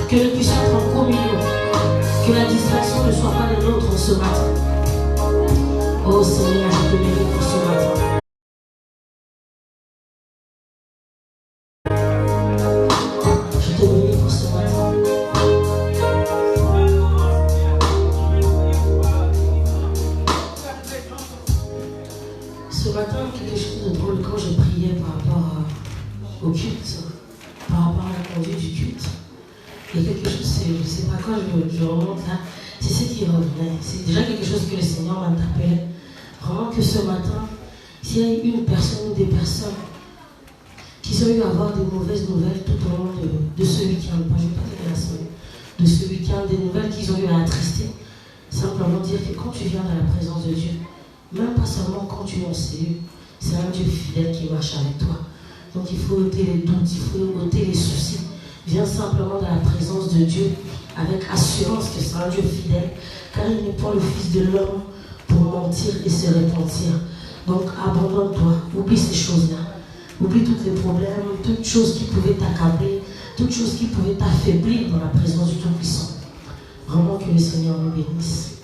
Que nous puissions être en communion. Que la distraction ne soit pas la nôtre ce matin. Oh Seigneur, je te bénis pour ce matin. Je te bénis pour ce matin. Ce matin, quelque chose de drôle quand je priais par rapport au culte, par rapport à la conduite du culte. Il y a quelque chose, je ne sais pas quand je remonte là, c'est ce qui revenait. C'est déjà quelque chose que le Seigneur m'interpellait. Vraiment que ce matin, s'il y a une personne ou des personnes qui ont eu à avoir des mauvaises nouvelles tout au long de ce week-end, pas je ne vais pas dire de la semaine, de ce week-end, des nouvelles qu'ils ont eu à attrister, simplement dire que quand tu viens dans la présence de Dieu, même pas seulement quand tu es en cellule, c'est un Dieu fidèle qui marche avec toi. Donc il faut ôter les doutes, il faut ôter les soucis. Viens simplement dans la présence de Dieu avec assurance que c'est un Dieu fidèle, car il n'est pas le Fils de l'homme pour mentir et se repentir. Donc abandonne-toi, oublie ces choses-là. Oublie tous les problèmes, toutes choses qui pouvaient t'accabler, toutes choses qui pouvaient t'affaiblir dans la présence du Tout-Puissant. Vraiment que le Seigneur nous bénisse.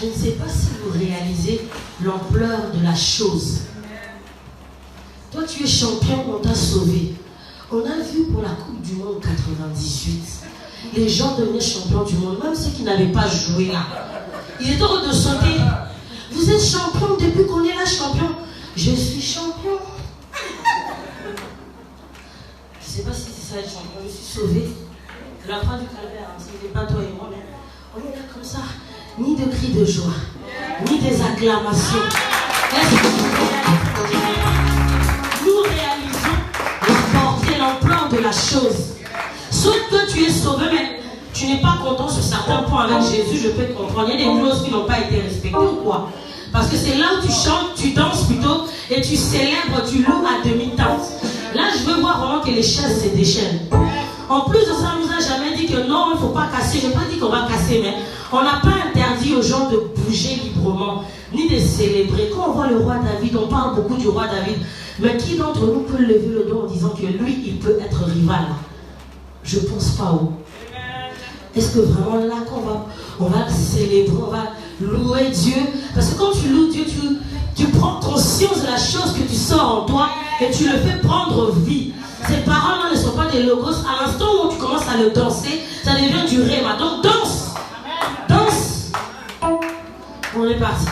Je ne sais pas si vous réalisez l'ampleur de la chose. Toi, tu es champion, on t'a sauvé. On a vu pour la Coupe du Monde 98, les gens devenaient champions du monde, même ceux qui n'avaient pas joué là. Ils étaient heureux de sauter. Vous êtes champion depuis qu'on est là, champion. Je suis champion. Je ne sais pas si c'est ça être champion. Je suis sauvé. La fin du calvaire, hein, ce n'est pas toi et moi, mais on est là comme ça. Ni de cris de joie, ni des acclamations. Est-ce que nous réalisons la portée, l'ampleur de la chose? Sauf que tu es sauvé, mais tu n'es pas content sur certains points avec Jésus, je peux te comprendre. Il y a des choses qui n'ont pas été respectées ou quoi? Parce que c'est là où tu chantes, tu danses plutôt, et tu célèbres, tu loues à demi-teinte. Là, je veux voir vraiment que les chaises se déchaînent. En plus de ça, on ne nous a jamais dit que non, il ne faut pas casser. Je n'ai pas dit qu'on va casser, mais on n'a pas interdit aux gens de bouger librement, ni de célébrer. Quand on voit le roi David, on parle beaucoup du roi David, mais qui d'entre nous peut lever le dos en disant que lui, il peut être rival? Je ne pense pas. Est-ce que vraiment là, on va célébrer, on va louer Dieu? Parce que quand tu loues Dieu, tu prends conscience de la chose que tu sors en toi et tu le fais prendre vie. Ces paroles ne sont pas des logos. À l'instant où tu commences à le danser, ça devient du rhéma. Donc danse. Danse. On est parti.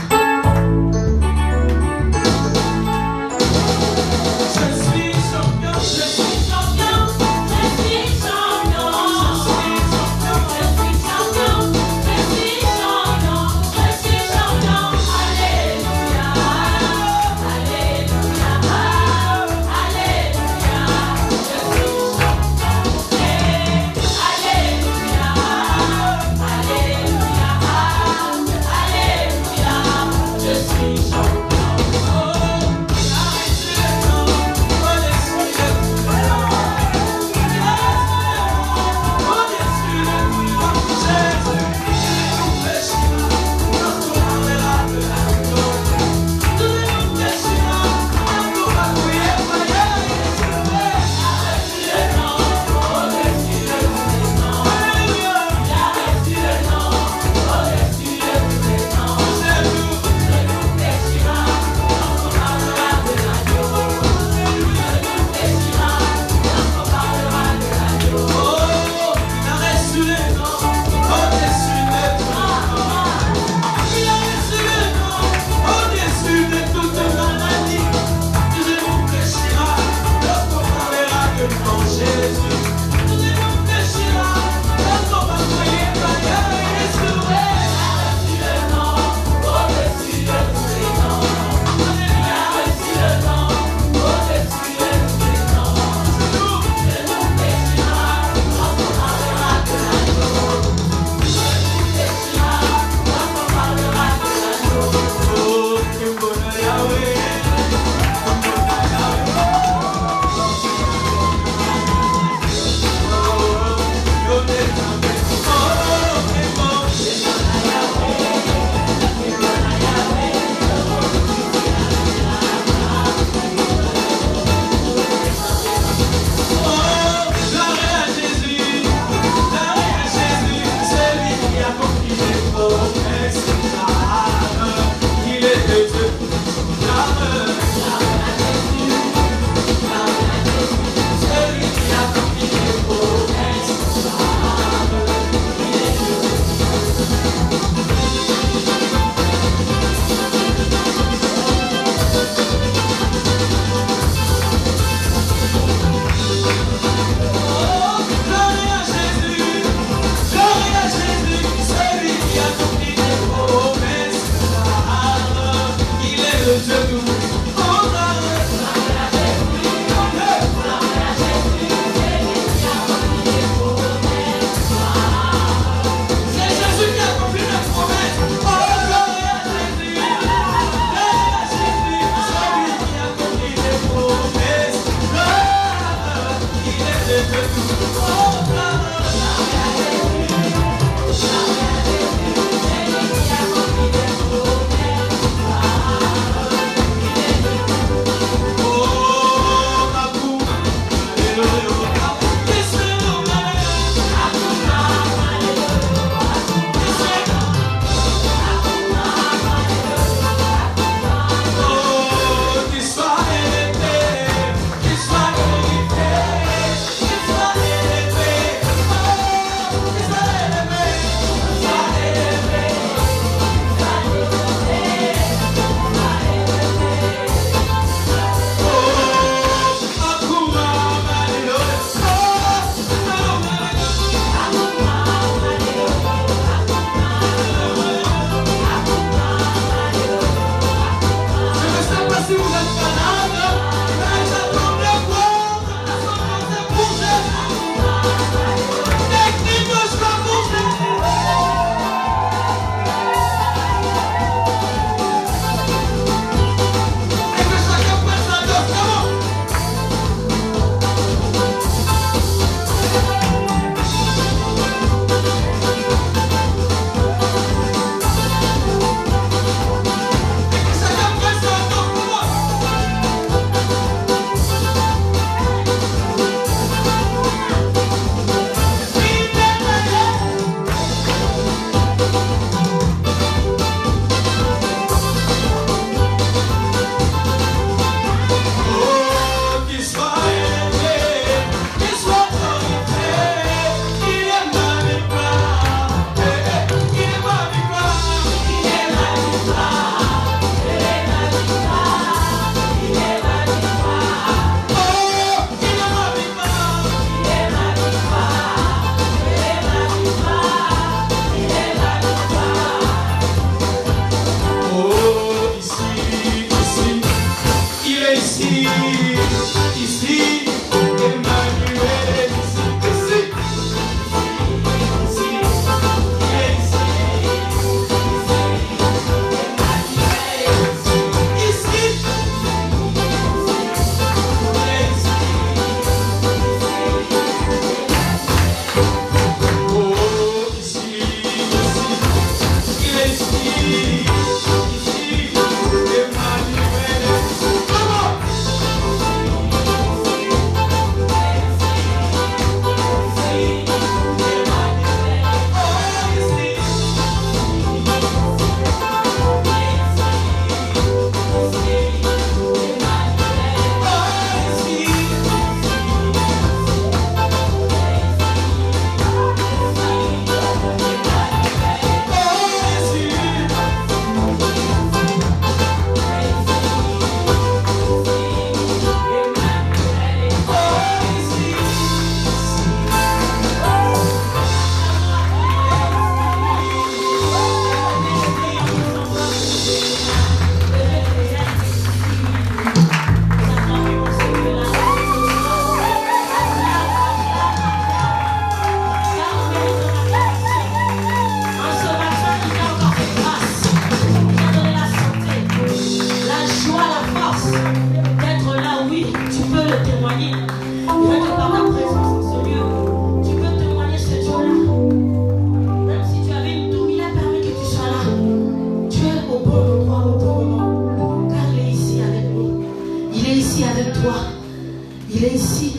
Il est ici.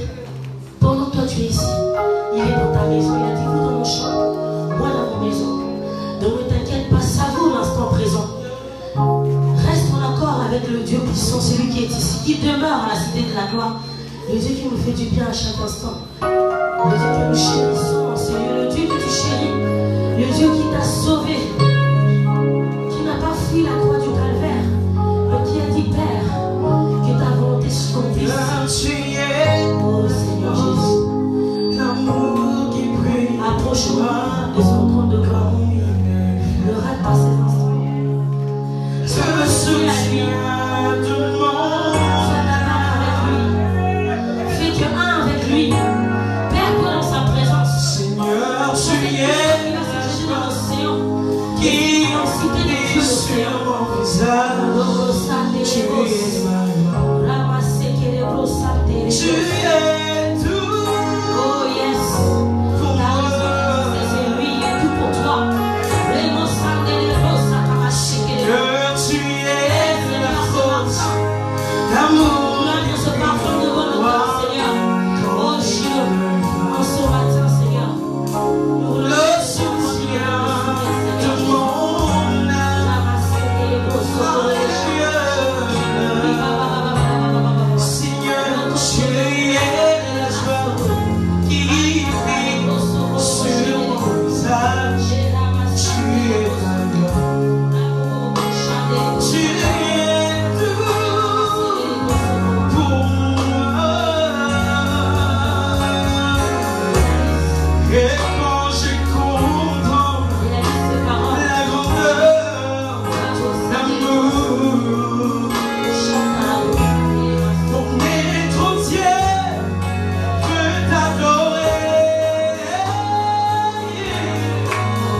Pendant que toi tu es ici, il est dans ta maison. Il a dit, vous dans mon champ, moi dans ma maison. Donc ne t'inquiète pas, savoure l'instant présent. Reste en accord avec le Dieu puissant, celui qui est ici, qui demeure à la cité de la gloire. Le Dieu qui nous fait du bien à chaque instant. Le Dieu que nous chérissons, Seigneur, le Dieu que tu chéris, le Dieu qui t'a sauvé, qui n'a pas fui la croix du calvaire, mais qui a dit, Père, que ta volonté s'accomplisse. Oh Seigneur Jésus, l'amour qui brille, approche-moi de son trône de gloire. Ne rate pas ces instants. Je me souviens de mon avec lui, perds-toi dans sa présence. Seigneur, tu es l'océan qui immensité de l'océan. Tu es tout. Oh yes. Pour moi, c'est lui, il est tout pour toi. Tu es la force, l'amour. Ce parfum de bonne odeur, Seigneur. Oh Dieu, en ce matin, Seigneur, nous le soutien de mon âme. Seigneur, tu es la joie qui brille sur mon visage. Tu es ta gloire. Tu es tout pour moi. Et quand je comprends la grandeur d'amour, ton être entier peut t'adorer.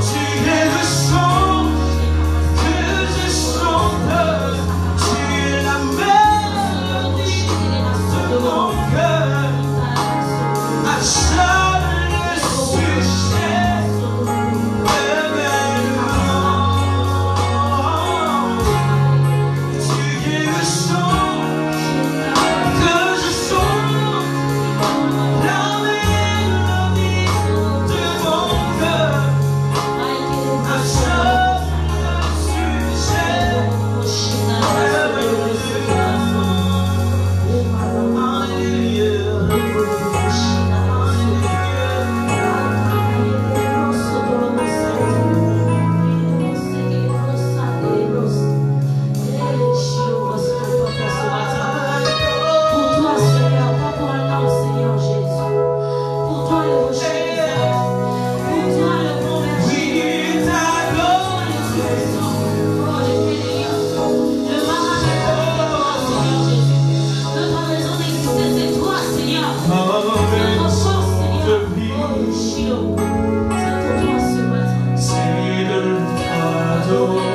Tu es le chant que je chante, tu es la mélodie de mon cœur. À chaque sujet tu es le chant que je chante, la mélodie de mon cœur. À chaque sujet pour toi, Seigneur, pas pour un homme, Seigneur Jésus. Pour toi, le rocher Isaac. Pour toi, le bon berger. Pour toi, le Tout-Puissant. Oh, je t'ai le marathon, Seigneur Jésus. Notre raison d'exister, c'est toi, Seigneur. Notre force, Seigneur. Oh, Shiloh. C'est pour toi ce matin. C'est de t'adorer.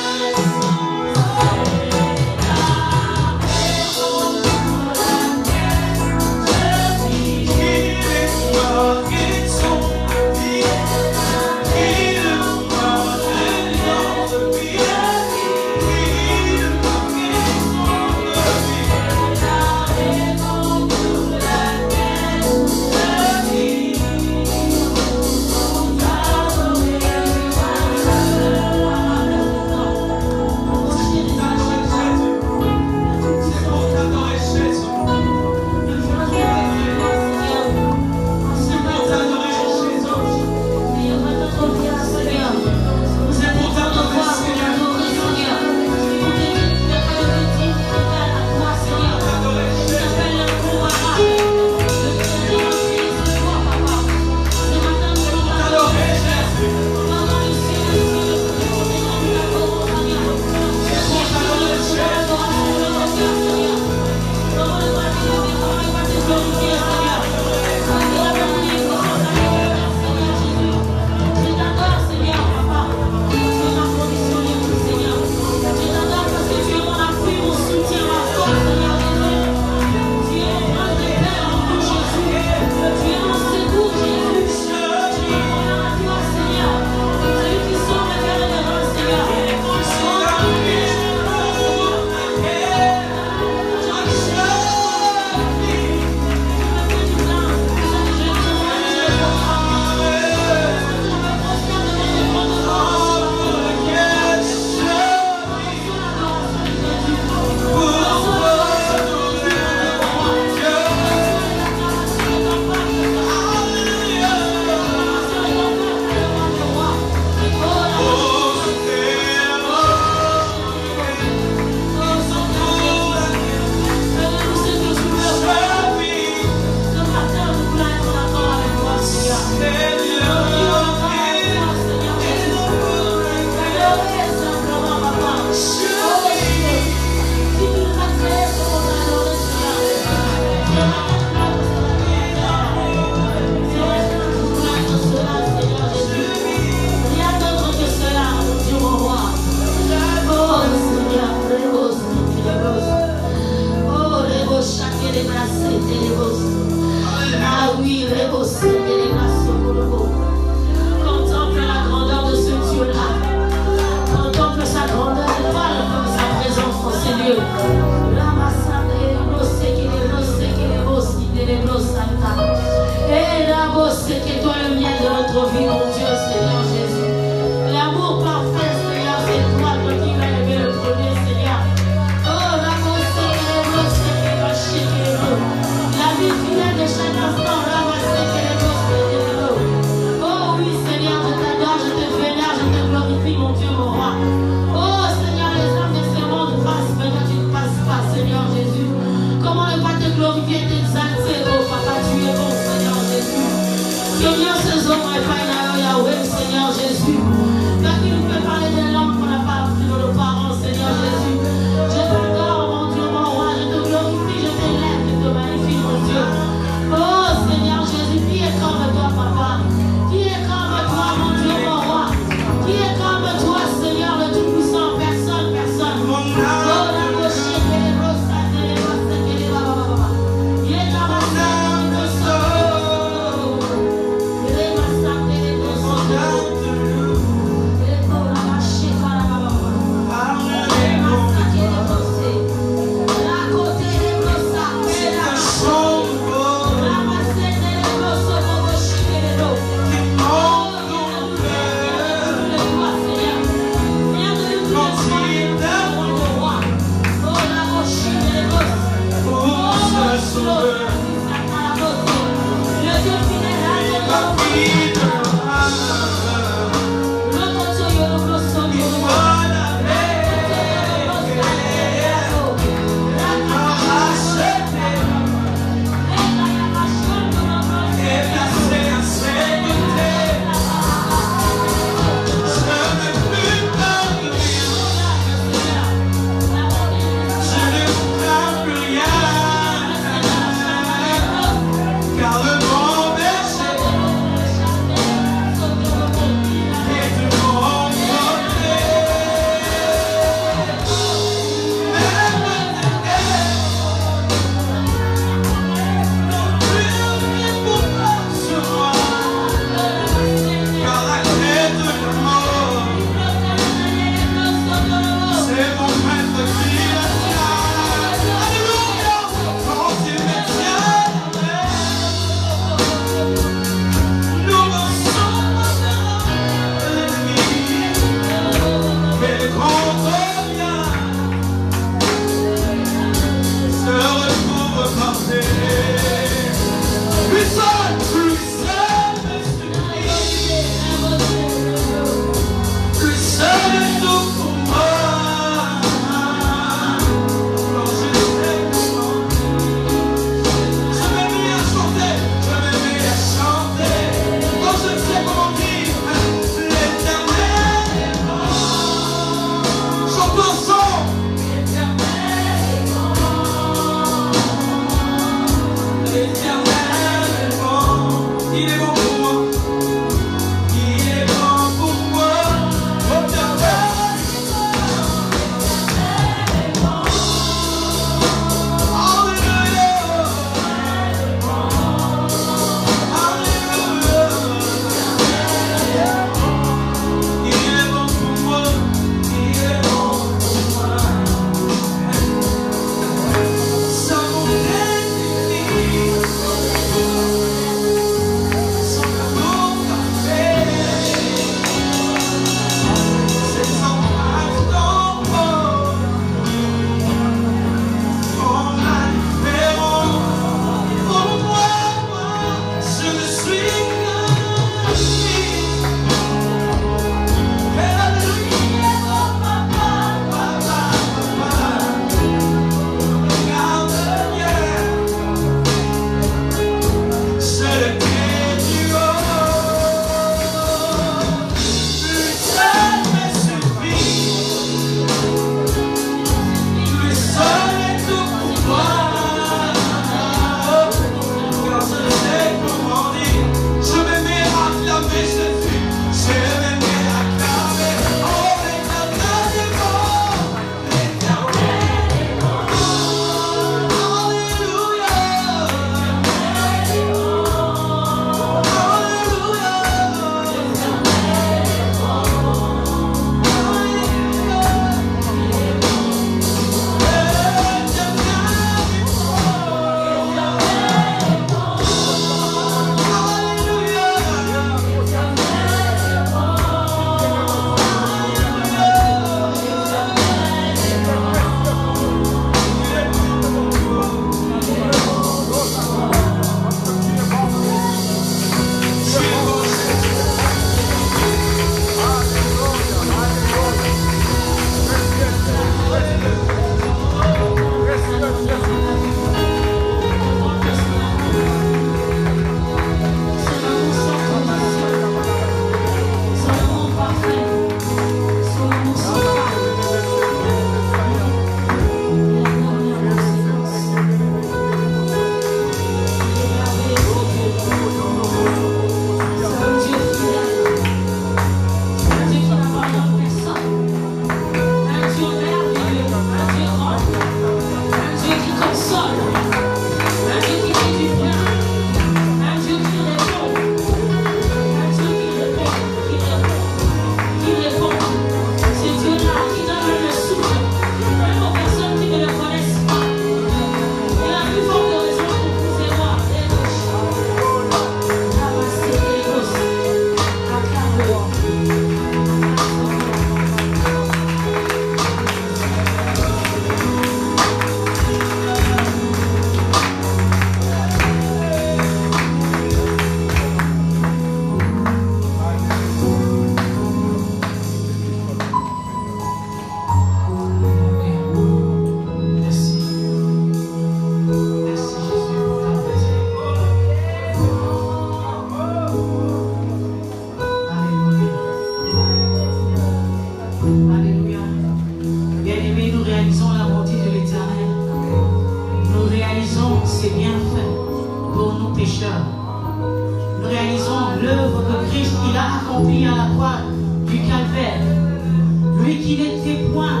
Lui qui n'était point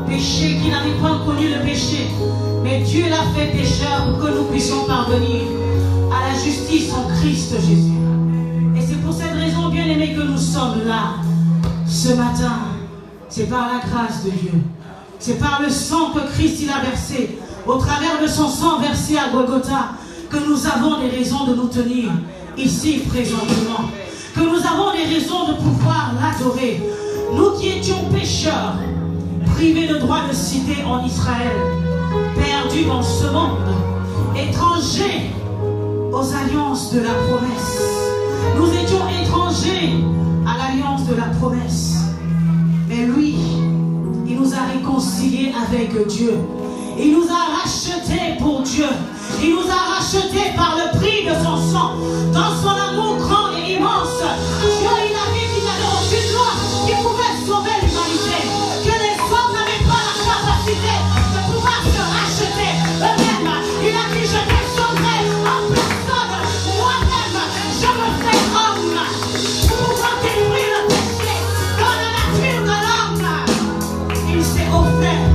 péché, qui n'avait point connu le péché, mais Dieu l'a fait pécheur pour que nous puissions parvenir à la justice en Christ Jésus. Et c'est pour cette raison, bien aimés, que nous sommes là ce matin. C'est par la grâce de Dieu. C'est par le sang que Christ il a versé, au travers de son sang versé à Golgotha, que nous avons des raisons de nous tenir ici présentement. Que nous avons des raisons de pouvoir l'adorer. Nous qui étions pécheurs, privés de droit de cité en Israël, perdus dans ce monde, étrangers aux alliances de la promesse. Nous étions étrangers à l'alliance de la promesse. Mais lui, il nous a réconciliés avec Dieu. Il nous a rachetés pour Dieu. Il nous a rachetés par le prix de son sang. Dans son amour grand et immense, Dieu, il a dit qu'il n'y avait aucune loi qui pouvait sauver l'humanité. Que les hommes n'avaient pas la capacité de pouvoir se racheter eux-mêmes. Il a dit, je descendrai en personne. Moi-même, je me fais homme. Pour pouvoir détruire le péché dans la nature de l'homme. Il s'est offert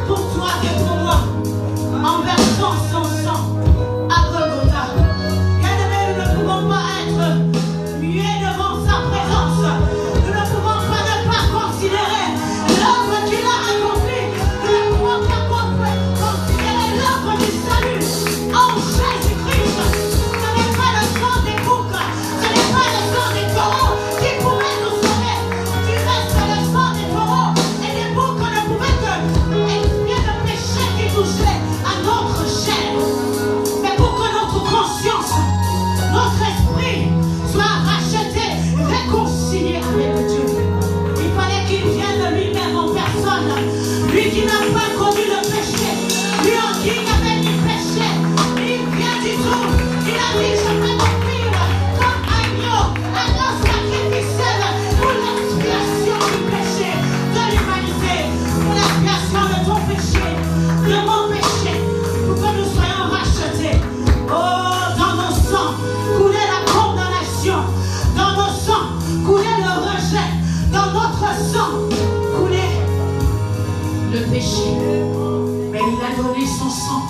pour toi et pour moi en versant son sang à Golgotha. Bien-aimés, nous ne pouvons pas être muets devant sa présence. Nous ne pouvons pas ne pas considérer l'œuvre qu'il a accomplie. Nous ne pouvons pas considérer l'œuvre du salut en Jésus-Christ. Ce n'est pas le sang des boucs, ce n'est pas le sang des taureaux qui pouvait nous sauver. Du reste, le sang des taureaux et des boucs ne pouvait que expier le péché qui touchait à notre chair. Mais pour que notre conscience, notre esprit soit racheté, réconcilié avec Dieu, il fallait qu'il vienne lui-même en personne. Lui qui n'a pas connu le péché, lui en qui n'avait ni péché, ni rien du tout. Il a dit, je vais m'offrir comme agneau sacrificiel pour l'expiation du péché de l'humanité, pour l'expiation de ton péché, de mon péché, pour que nous soyons rachetés. Oh, dans nos sangs coulait la condamnation, dans nos sangs coulait le rejet, dans notre sang coulait le péché. Mais il a donné son sang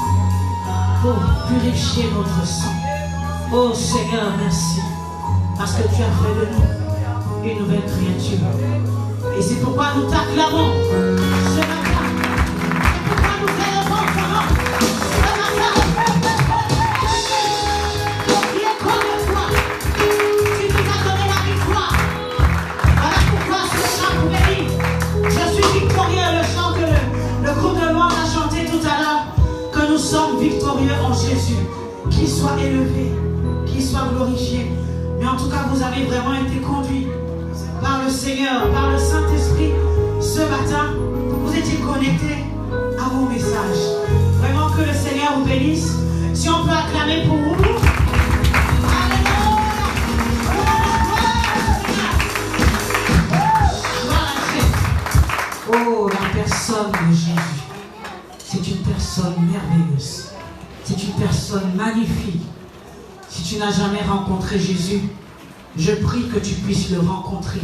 pour purifier notre sang. Oh Seigneur, merci, parce que tu as fait de nous une nouvelle créature. Et c'est pourquoi nous t'acclamons ce matin. C'est pourquoi nous élevons ton nom ce matin. Qui est comme toi, tu nous as donné la victoire. Voilà pourquoi ce chant pouvait dire, je suis victorieux, le chant que le groupe de louange a chanté tout à l'heure, que nous sommes victorieux en Jésus. Qu'il soit élevé, qu'il soit glorifié. Mais en tout cas, vous avez vraiment été conduits par le Seigneur, par le Saint-Esprit. Ce matin, vous étiez connectés à mon message. Vraiment que le Seigneur vous bénisse. Si on peut acclamer pour vous. Oh, la personne de Jésus, c'est une personne merveilleuse. C'est une personne magnifique. Si tu n'as jamais rencontré Jésus, je prie que tu puisses le rencontrer.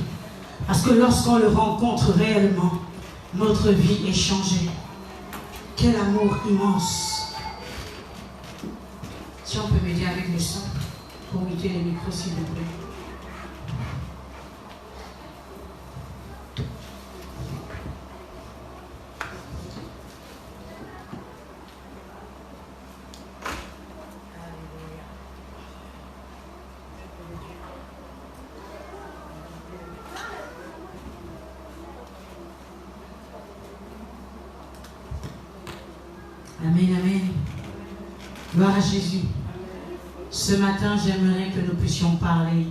Parce que lorsqu'on le rencontre réellement, notre vie est changée. Quel amour immense. Si on peut m'aider avec le son, pour muter les micros s'il vous plaît. Amen, amen. Gloire à Jésus. Ce matin, j'aimerais que nous puissions parler,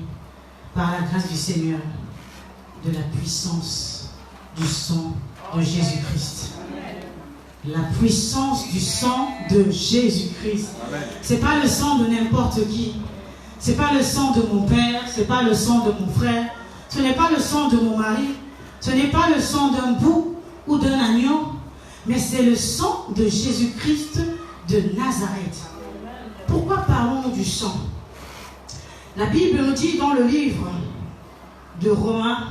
par la grâce du Seigneur, de la puissance du sang de Jésus-Christ. La puissance du sang de Jésus-Christ. Ce n'est pas le sang de n'importe qui. Ce n'est pas le sang de mon père. Ce n'est pas le sang de mon frère. Ce n'est pas le sang de mon mari. Ce n'est pas le sang d'un bouc ou d'un agneau. Mais c'est le sang de Jésus-Christ de Nazareth. Pourquoi parlons-nous du sang? La Bible nous dit dans le livre de Romains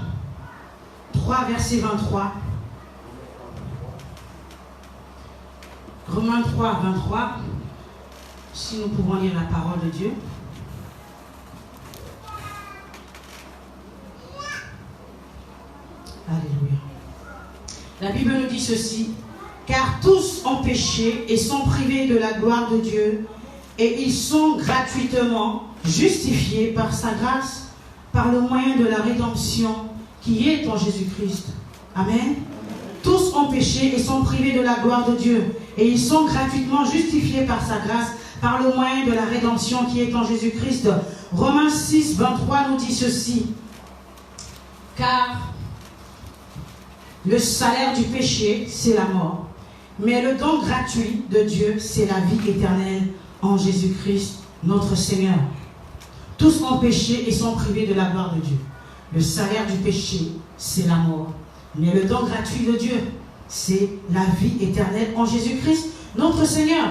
3, verset 23. Romains 3, 23. Si nous pouvons lire la parole de Dieu. Alléluia. La Bible nous dit ceci. Car tous ont péché et sont privés de la gloire de Dieu, et ils sont gratuitement justifiés par sa grâce, par le moyen de la rédemption qui est en Jésus-Christ. Amen. Tous ont péché et sont privés de la gloire de Dieu, et ils sont gratuitement justifiés par sa grâce, par le moyen de la rédemption qui est en Jésus-Christ. Romains 6, 23 nous dit ceci. Car le salaire du péché, c'est la mort. Mais le don gratuit de Dieu, c'est la vie éternelle en Jésus-Christ, notre Seigneur. Tous ont péché et sont privés de la gloire de Dieu. Le salaire du péché, c'est la mort. Mais le don gratuit de Dieu, c'est la vie éternelle en Jésus-Christ, notre Seigneur.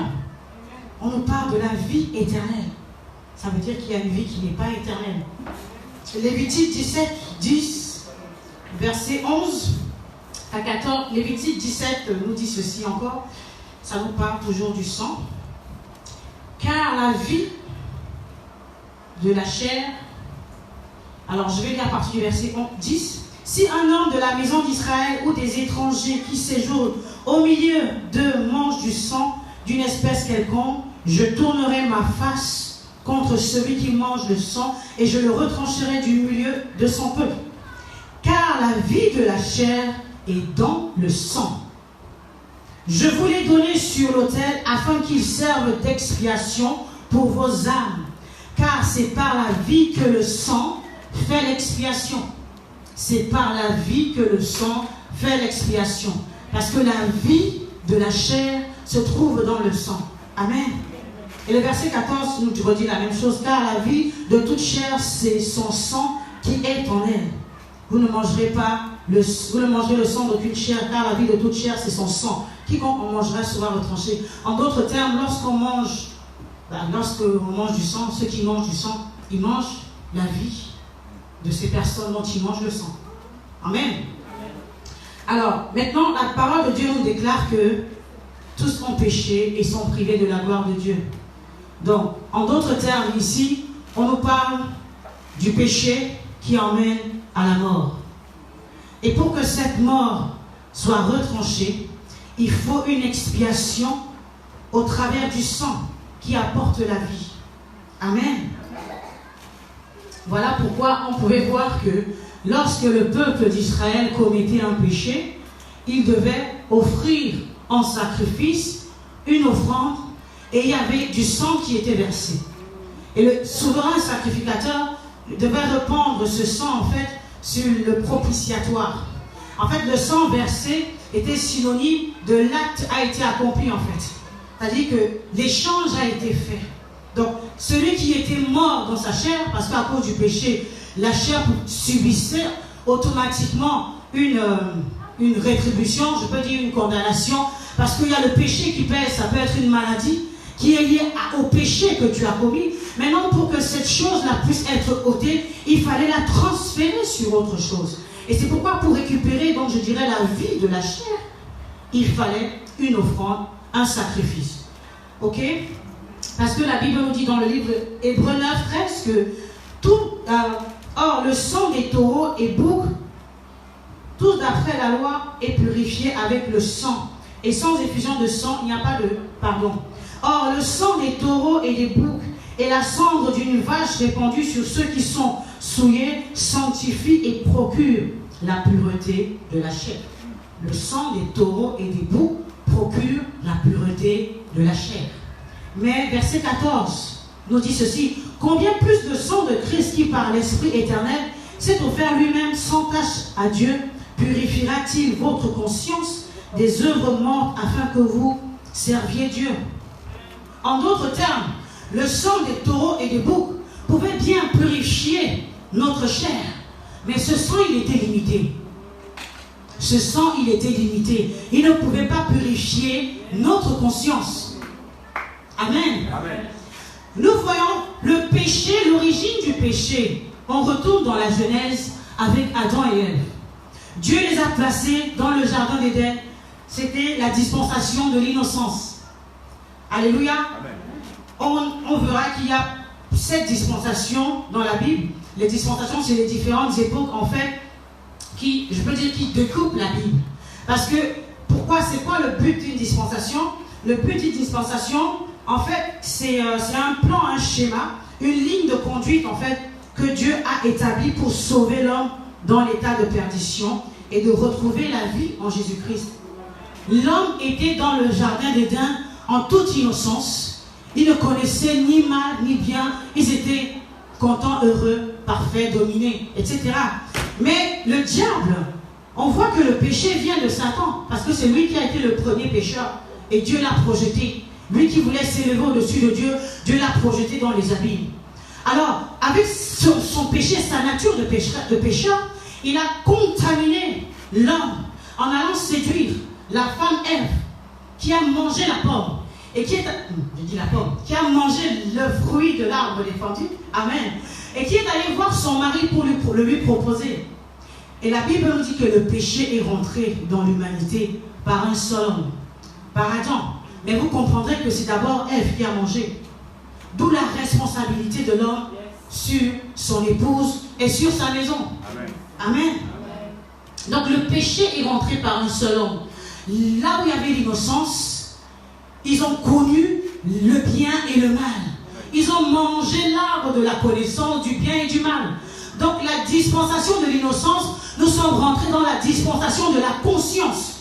On nous parle de la vie éternelle. Ça veut dire qu'il y a une vie qui n'est pas éternelle. Lévitique 17, 10, verset 11 à 14. Lévitique 17 nous dit ceci encore. Ça nous parle toujours du sang. Car la vie de la chair... Alors je vais lire à partir du verset 10. Si un homme de la maison d'Israël ou des étrangers qui séjournent au milieu d'eux mange du sang d'une espèce quelconque, je tournerai ma face contre celui qui mange le sang et je le retrancherai du milieu de son peuple. Car la vie de la chair est dans le sang. Je vous l'ai donné sur l'autel afin qu'il serve d'expiation pour vos âmes. Car c'est par la vie que le sang fait l'expiation. C'est par la vie que le sang fait l'expiation. Parce que la vie de la chair se trouve dans le sang. Amen. Et le verset 14 nous redit la même chose. Car la vie de toute chair, c'est son sang qui est en elle. Vous ne mangerez le sang d'aucune chair, car la vie de toute chair, c'est son sang. Quiconque en mangera sera retranché. En d'autres termes, lorsqu'on mange du sang, ceux qui mangent du sang, ils mangent la vie de ces personnes dont ils mangent le sang. Amen. Alors, maintenant, la parole de Dieu nous déclare que tous ont péché et sont privés de la gloire de Dieu. Donc, en d'autres termes, ici, on nous parle du péché qui emmène à la mort. Et pour que cette mort soit retranchée, il faut une expiation au travers du sang qui apporte la vie. Amen. Voilà pourquoi on pouvait voir que lorsque le peuple d'Israël commettait un péché, il devait offrir en sacrifice une offrande et il y avait du sang qui était versé. Et le souverain sacrificateur devait répandre ce sang en fait sur le propitiatoire. En fait, le sang versé était synonyme de l'acte a été accompli en fait. C'est-à-dire que l'échange a été fait. Donc, celui qui était mort dans sa chair, parce qu'à cause du péché, la chair subissait automatiquement une rétribution, je peux dire une condamnation, parce qu'il y a le péché qui pèse, ça peut être une maladie qui est liée au péché que tu as commis. Maintenant, pour que cette chose-là puisse être ôtée, il fallait la transférer sur autre chose. Et c'est pourquoi pour récupérer, donc je dirais, la vie de la chair, il fallait une offrande, un sacrifice. Ok ? Parce que la Bible nous dit dans le livre Hébreux 9, 13 que or le sang des taureaux et boucs, tout d'après la loi, est purifié avec le sang. Et sans effusion de sang, il n'y a pas de pardon. Or le sang des taureaux et des boucs et la cendre d'une vache répandue sur ceux qui sont souillés sanctifie et procure la pureté de la chair. Le sang des taureaux et des boucs procure la pureté de la chair. Mais verset 14 nous dit ceci. Combien plus de sang de Christ qui par l'Esprit éternel s'est offert lui-même sans tache à Dieu, purifiera-t-il votre conscience des œuvres mortes afin que vous serviez Dieu? En d'autres termes, le sang des taureaux et des boucs pouvait bien purifier notre chair, mais ce sang il était limité. Ce sang il était limité. Il ne pouvait pas purifier notre conscience. Amen. Amen. Nous voyons le péché, l'origine du péché. On retourne dans la Genèse avec Adam et Ève. Dieu les a placés dans le jardin d'Éden. C'était la dispensation de l'innocence. Alléluia. On verra qu'il y a 7 dispensations dans la Bible. Les dispensations, c'est les différentes époques, en fait, qui découpent la Bible. Parce que, c'est quoi le but d'une dispensation? Le but d'une dispensation, en fait, c'est un plan, un schéma, une ligne de conduite, en fait, que Dieu a établie pour sauver l'homme dans l'état de perdition et de retrouver la vie en Jésus-Christ. L'homme était dans le jardin d'Éden en toute innocence. Ils ne connaissaient ni mal ni bien. Ils étaient contents, heureux, parfaits, dominés, etc. Mais le diable, on voit que le péché vient de Satan, parce que c'est lui qui a été le premier pécheur. Et Dieu l'a projeté. Lui qui voulait s'élever au-dessus de Dieu, Dieu l'a projeté dans les abîmes. Alors, avec son péché, sa nature de pécheur, il a contaminé l'homme en allant séduire la femme Ève, qui a mangé la pomme. Et qui a mangé le fruit de l'arbre défendu. Amen. Et qui est allé voir son mari pour le lui proposer. Et la Bible nous dit que le péché est rentré dans l'humanité par un seul homme, par Adam. Mais vous comprendrez que c'est d'abord Ève qui a mangé. D'où la responsabilité de l'homme sur son épouse et sur sa maison. Amen. Amen. Donc le péché est rentré par un seul homme. Là où il y avait l'innocence, ils ont connu le bien et le mal. Ils ont mangé l'arbre de la connaissance du bien et du mal. Donc la dispensation de l'innocence, nous sommes rentrés dans la dispensation de la conscience.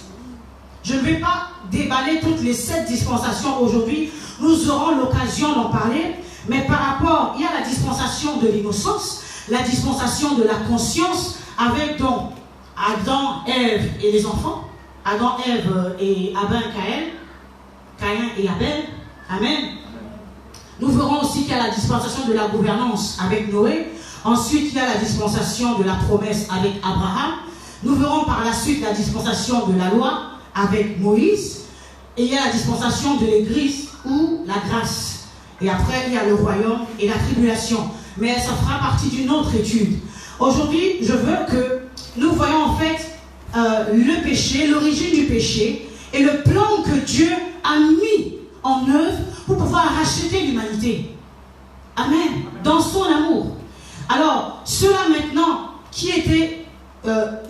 Je ne vais pas déballer toutes les 7 dispensations aujourd'hui. Nous aurons l'occasion d'en parler. Mais par rapport, il y a la dispensation de l'innocence, la dispensation de la conscience, avec donc Adam, Ève et les enfants. Adam, Ève et Abel, Caïn et Abel. Amen. Nous verrons aussi qu'il y a la dispensation de la gouvernance avec Noé. Ensuite, il y a la dispensation de la promesse avec Abraham. Nous verrons par la suite la dispensation de la loi avec Moïse. Et il y a la dispensation de l'Église ou la grâce. Et après, il y a le royaume et la tribulation. Mais ça fera partie d'une autre étude. Aujourd'hui, je veux que nous voyons en fait le péché, l'origine du péché et le plan que Dieu a mis en œuvre pour pouvoir racheter l'humanité. Amen. Dans son amour. Alors, ceux-là maintenant qui étaient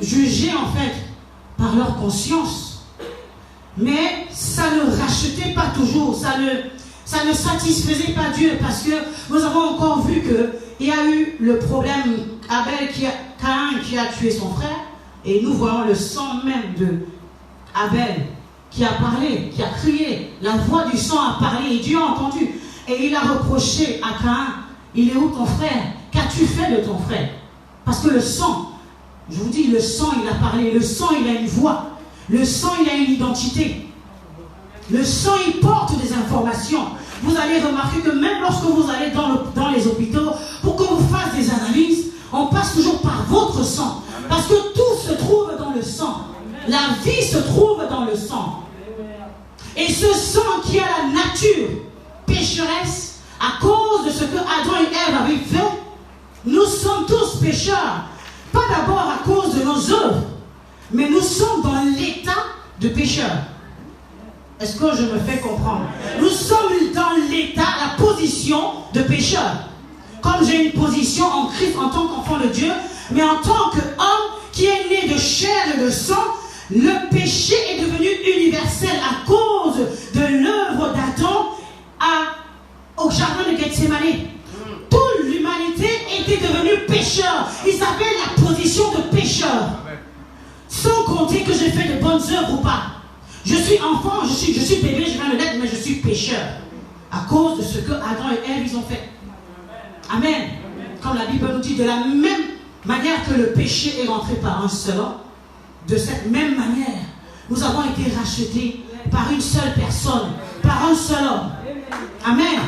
jugés en fait par leur conscience, mais ça ne rachetait pas toujours, ça ne satisfaisait pas Dieu, parce que nous avons encore vu qu'il y a eu le problème Caïn qui a tué son frère, et nous voyons le sang même de Abel qui a parlé, qui a crié, la voix du sang a parlé et Dieu a entendu, et il a reproché à Caïn, il est où ton frère? Qu'as-tu fait de ton frère? Parce que le sang, je vous dis, le sang il a parlé, le sang il a une voix, le sang il a une identité, le sang il porte des informations. Vous allez remarquer que même lorsque vous allez dans les hôpitaux, pour qu'on vous fasse des analyses, on passe toujours par votre sang, parce que tout se trouve dans le sang, la vie se trouve dans le sang. Et ce sang qui a la nature pécheresse, à cause de ce que Adam et Ève avaient fait, nous sommes tous pécheurs. Pas d'abord à cause de nos œuvres, mais nous sommes dans l'état de pécheurs. Est-ce que je me fais comprendre? Nous sommes dans l'état, la position de pécheur. Comme j'ai une position en Christ en tant qu'enfant de Dieu, mais en tant qu'homme qui est né de chair et de sang, le péché est devenu universel à cause de l'œuvre d'Adam au jardin de Gethsémane. Toute l'humanité était devenue pécheur. Ils avaient la position de pécheur. Sans compter que j'ai fait de bonnes œuvres ou pas. Je suis enfant, je suis bébé, je viens de naître, mais je suis pécheur. À cause de ce que Adam et Ève ils ont fait. Amen. Comme la Bible nous dit, de la même manière que le péché est rentré par un seul homme, de cette même manière, nous avons été rachetés par une seule personne, par un seul homme. Amen.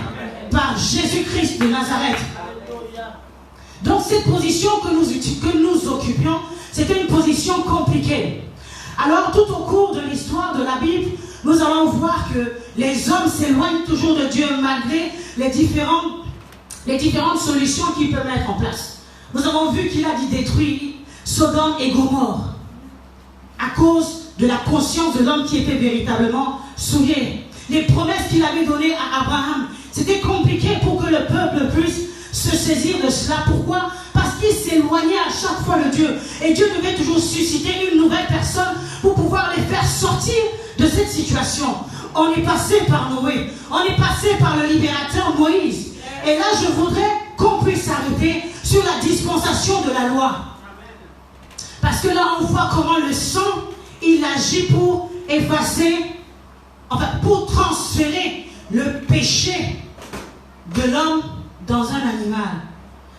Par Jésus-Christ de Nazareth. Donc cette position que nous occupions, c'était une position compliquée. Alors tout au cours de l'histoire de la Bible, nous allons voir que les hommes s'éloignent toujours de Dieu malgré les différentes solutions qu'il peut mettre en place. Nous avons vu qu'il a dit détruire Sodome et Gomorrhe. cause de la conscience de l'homme qui était véritablement souillé. Les promesses qu'il avait données à Abraham, c'était compliqué pour que le peuple puisse se saisir de cela. Pourquoi? Parce qu'il s'éloignait à chaque fois de Dieu. Et Dieu devait toujours susciter une nouvelle personne pour pouvoir les faire sortir de cette situation. On est passé par Noé, on est passé par le libérateur Moïse. Et là, je voudrais qu'on puisse s'arrêter sur la dispensation de la loi. Parce que là, on voit comment le sang, il agit pour effacer, enfin, pour transférer le péché de l'homme dans un animal.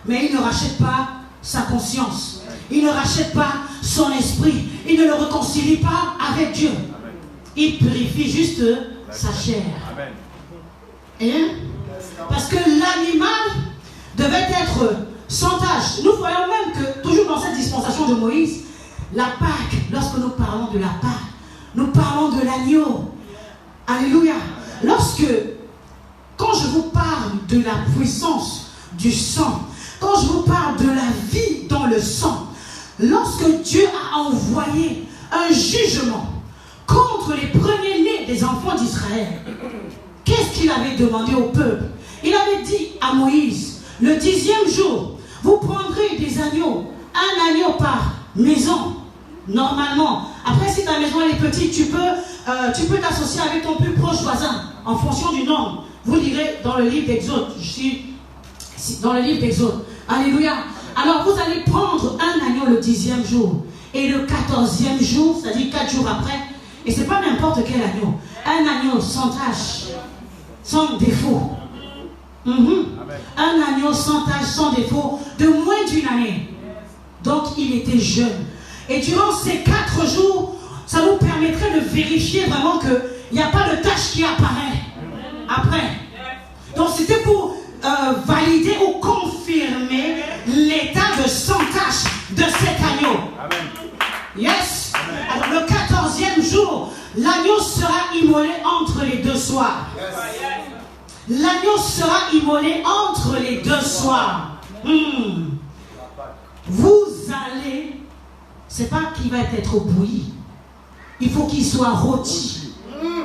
Mais il ne rachète pas sa conscience. Il ne rachète pas son esprit. Il ne le réconcilie pas avec Dieu. Il purifie juste sa chair. Et parce que l'animal devait être sans tache. Nous voyons même que, toujours dans cette dispensation de Moïse, la Pâque, lorsque nous parlons de la Pâque, nous parlons de l'agneau. Alléluia. Quand je vous parle de la puissance du sang, quand je vous parle de la vie dans le sang, lorsque Dieu a envoyé un jugement contre les premiers-nés des enfants d'Israël, qu'est-ce qu'il avait demandé au peuple? Il avait dit à Moïse, le 10e jour, vous prendrez des agneaux, un agneau par maison, normalement. Après, si ta maison elle est petite, tu peux t'associer avec ton plus proche voisin, en fonction du nombre. Vous lirez dans le livre d'Exode. Je suis dans le livre d'Exode. Alléluia. Alors, vous allez prendre un agneau le 10e jour. Et le 14e jour, c'est-à-dire 4 jours après, et ce n'est pas n'importe quel agneau. Un agneau sans tache, sans défaut. Un agneau sans tache, sans défaut, de moins d'une année. Donc, il était jeune. Et durant ces 4 jours, ça nous permettrait de vérifier vraiment qu'il n'y a pas de tache qui apparaît après. Donc, c'était pour valider ou confirmer l'état de sans tache de cet agneau. Amen. Yes. Amen. Alors, le 14e jour, l'agneau sera immolé entre les 2 soirs. Yes. L'agneau sera immolé entre les 2 soirs. Vous allez, c'est pas qu'il va être bouilli. Il faut qu'il soit rôti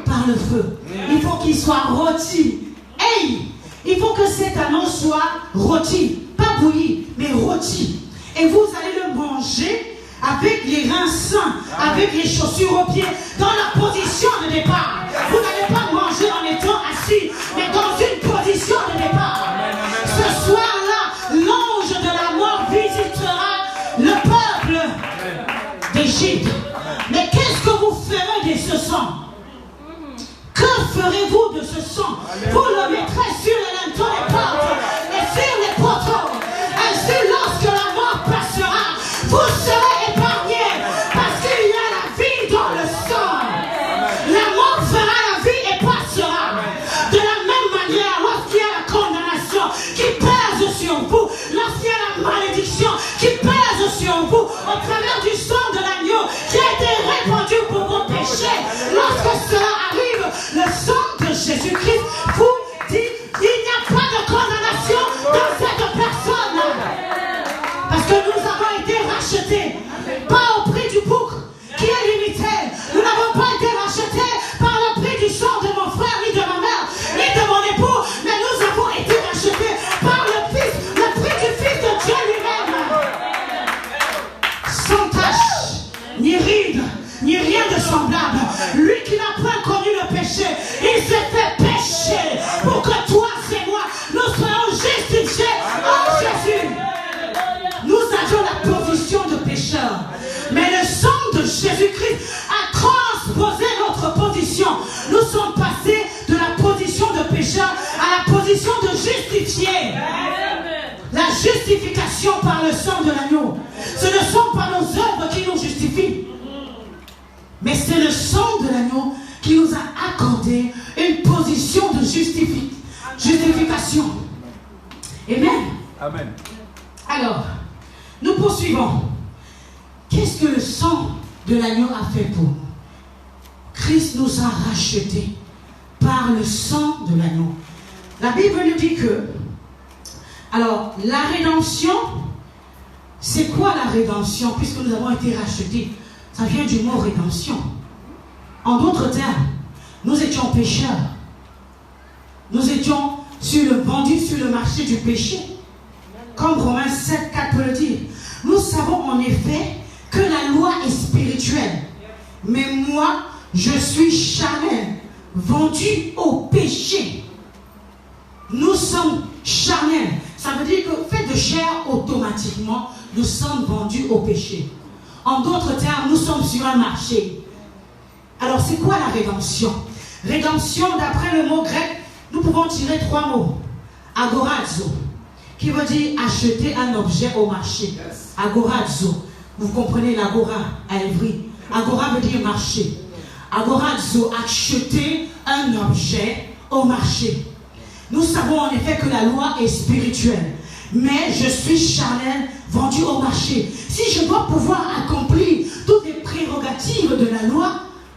par le feu. Il faut qu'il soit rôti. Hey! Il faut que cet agneau soit rôti. Pas bouilli, mais rôti. Et vous allez le manger avec les reins sains, avec les chaussures aux pieds, dans la position de départ. Vous n'allez pas manger en étant assis, mais dans une position de départ. Ce soir-là, l'ange de la mort visitera le peuple d'Égypte. Mais qu'est-ce que vous ferez de ce sang? Que ferez-vous de ce sang? Vous le mettrez sur les linteaux des portes et sur les poteaux. Ainsi, lorsque la mort passera, vous serez épargnés parce qu'il y a la vie dans le sang. La mort fera la vie et passera. De la même manière, lorsqu'il y a la condamnation qui pèse sur vous, lorsqu'il y a la malédiction qui pèse sur vous, au travers du sang de l'agneau qui a été répandu pour vos péchés, lorsque cela arrive, le sang de Jésus-Christ vous dit il n'y a pas de condamnation dans cette personne. Parce que nous avons été rachetés, pas au prix du bouc qui est limité. Nous n'avons pas été rachetés par le prix du sang de mon frère, ni de ma mère, ni de mon époux, mais nous avons été rachetés par le Fils, le prix du Fils de Dieu lui-même. Sans tache, ni ride, ni rien de semblable. Lui qui n'a point connu le péché, il s'est fait pécher pour que toi et moi, nous soyons justifiés en Jésus. Nous avions la position de pécheur, mais le sang de Jésus-Christ a transposé notre position. Nous sommes passés de la position de pécheur à la position de justifié. La justification par le sang de l'agneau. Ce ne sont pas nos œuvres qui nous justifient, mais c'est le sang de l'agneau qui nous a accordé une position de justification. Amen. Amen. Alors, nous poursuivons. Qu'est-ce que le sang de l'agneau a fait pour nous? Christ nous a rachetés par le sang de l'agneau. La Bible nous dit que, alors, la rédemption, c'est quoi la rédemption? Puisque nous avons été rachetés, Ça vient du mot rédemption. En d'autres termes, nous étions pécheurs. Nous étions vendus sur le marché du péché. Comme Romains 7, 4 peut le dire. Nous savons en effet que la loi est spirituelle. Mais moi, je suis charnel, vendu au péché. Nous sommes charnels. Ça veut dire que fait de chair, automatiquement, nous sommes vendus au péché. En d'autres termes, nous sommes sur un marché. Alors, c'est quoi la rédemption? Rédemption, d'après le mot grec, nous pouvons tirer 3 mots. Agorazo, qui veut dire acheter un objet au marché. Agorazo, vous comprenez l'agora à Évry. Agora veut dire marché. Agorazo, acheter un objet au marché. Nous savons en effet que la loi est spirituelle. Mais je suis charnel, vendu au marché. Si je dois pouvoir accomplir toutes les prérogatives de la loi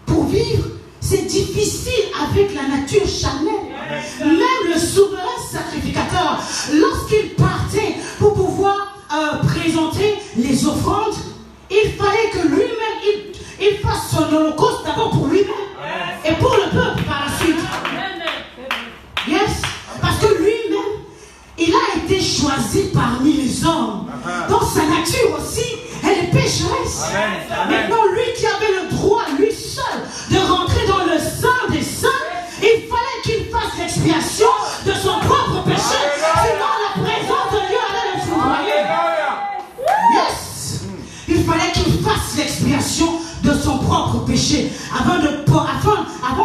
pour vivre, c'est difficile avec la nature charnelle. Même le souverain sacrificateur, lorsqu'il partait pour pouvoir présenter les offrandes, il fallait que lui-même, il fasse son holocauste d'abord pour lui-même et pour le peuple par la suite. Yes, parce que lui-même, il a été choisi parmi les hommes. Donc sa nature aussi, elle est pécheresse. Maintenant, lui qui avait le droit, lui seul, de rentrer dans le sein des saints, il fallait qu'il fasse l'expiation de son propre péché. Sinon, la présence de Dieu allait le foudroyer. Yes! Il fallait qu'il fasse l'expiation de son propre péché avant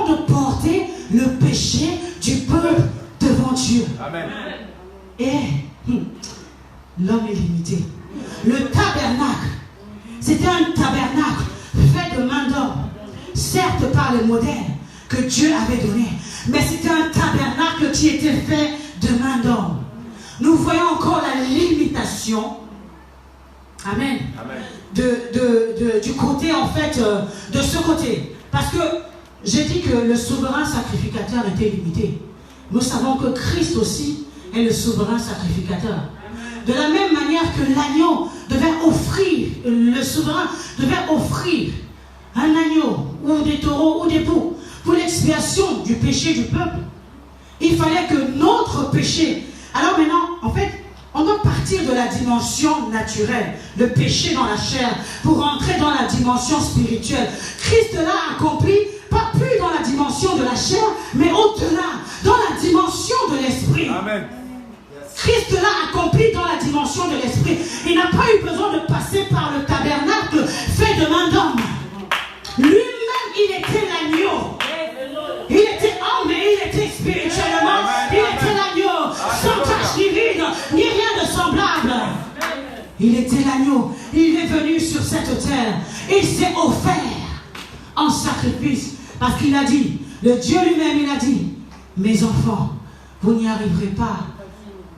de porter le péché du peuple devant Dieu. Amen. Et l'homme est limité. Le tabernacle, c'était un tabernacle fait de main d'homme, certes par le modèle que Dieu avait donné, mais c'était un tabernacle qui était fait de main d'homme. Nous voyons encore la limitation, amen, du côté en fait, de ce côté. Parce que j'ai dit que le souverain sacrificateur était limité. Nous savons que Christ aussi est le souverain sacrificateur. De la même manière que l'agneau devait offrir, le souverain devait offrir un agneau ou des taureaux ou des boucs pour l'expiation du péché du peuple, il fallait que notre péché... Alors maintenant, en fait, on doit partir de la dimension naturelle, le péché dans la chair, pour entrer dans la dimension spirituelle. Christ l'a accompli, pas plus dans la dimension de la chair, mais au-delà, dans la dimension de l'esprit. Amen. Christ l'a accompli dans la dimension de l'esprit. Il n'a pas eu besoin de passer par le tabernacle fait de main d'homme. Lui-même, il était l'agneau. Il était homme et il était spirituellement. Il était l'agneau, sans tache ni ride, ni rien de semblable. Il était l'agneau. Il est venu sur cette terre. Il s'est offert en sacrifice. Parce qu'il a dit, le Dieu lui-même, il a dit, mes enfants, vous n'y arriverez pas.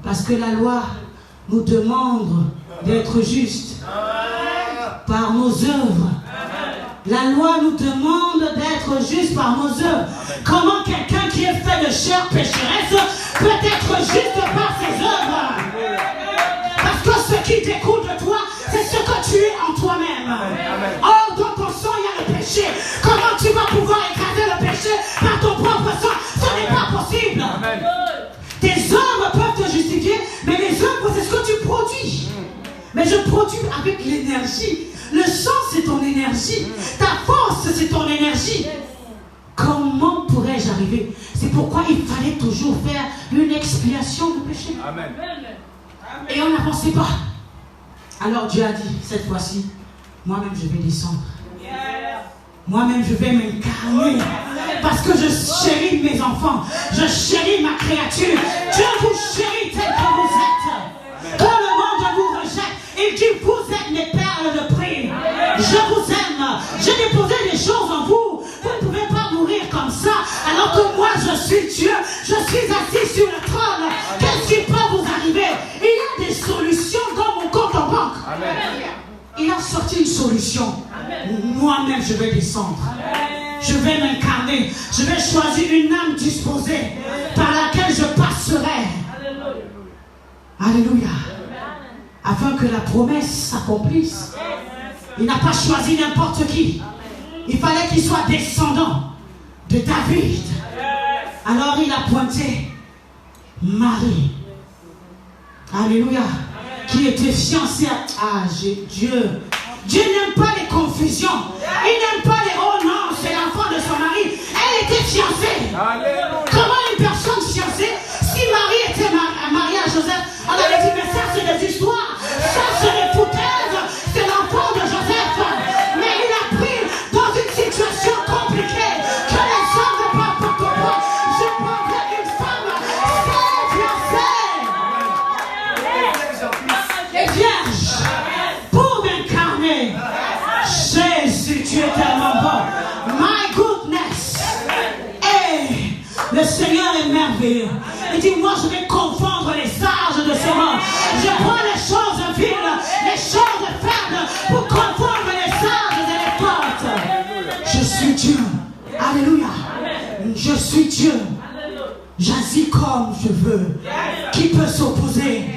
Parce que la loi nous demande d'être justes par nos œuvres. La loi nous demande d'être justes par nos œuvres. Comment quelqu'un qui est fait de chair pécheresse peut être juste par ses œuvres? Parce que ce qui découle de toi, c'est ce que tu es en toi-même. Or, dans ton sang, il y a le péché. Comment tu vas pouvoir écraser le péché par ton propre sang? Ce n'est pas possible. Tes œuvres peuvent te justifier, mais les œuvres, c'est ce que tu produis. Mais je produis avec l'énergie. Le sang, c'est ton énergie. Ta force, c'est ton énergie. Comment pourrais-je arriver? C'est pourquoi il fallait toujours faire une expiation du péché. Amen. Et on n'avançait pas. Alors Dieu a dit, cette fois-ci, moi-même je vais descendre. Moi-même je vais m'incarner. Parce que je chéris mes enfants. Je chéris ma créature. Dieu vous chérit tel que vous êtes. Quand le monde vous rejette, il dit, vous êtes mes perles de prix. Je vous aime. J'ai déposé des choses en vous. Vous ne pouvez pas mourir comme ça. Alors que moi je suis Dieu. Je suis assis sur le trône. Qu'est-ce qui peut vous arriver? Il y a des solutions dans mon compte en banque. Amen. Il a sorti une solution. Moi-même je vais descendre. Je vais m'incarner. Je vais choisir une âme disposée par laquelle je passerai. Alléluia. Afin que la promesse s'accomplisse. Il n'a pas choisi n'importe qui. Il fallait qu'il soit descendant de David. Alors il a pointé Marie. Alléluia. Qui était fiancée à Dieu. Dieu n'aime pas les confusions. Il n'aime pas les oh non, c'est l'enfant de son mari. Elle était fiancée. Alléluia. Comment une personne fiancée, si Marie était mariée à Joseph, on aurait dit mais ça c'est des histoires, ça c'est des foutaises, c'est l'enfant de Joseph. Mais il a pris dans une situation compliquée que les hommes ne peuvent pas comprendre. Je prendrais une femme fiancée et vierge pour m'incarner. Jésus, tu es tellement bon. My goodness. Hey, le Seigneur est merveilleux. Il dit, moi je vais confondre les sages de ce monde. Je prends les choses viles, les choses faibles pour confondre les sages et les fortes. Je suis Dieu. Alléluia. Je suis Dieu. J'agis comme je veux. Qui peut s'opposer?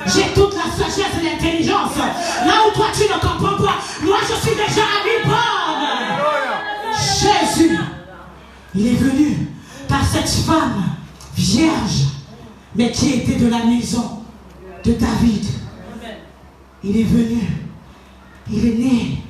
J'ai toute la sagesse et l'intelligence. Là où toi tu ne comprends pas, moi je suis déjà à mi-borne. Jésus, il est venu par cette femme vierge, mais qui était de la maison de David. Il est venu, il est né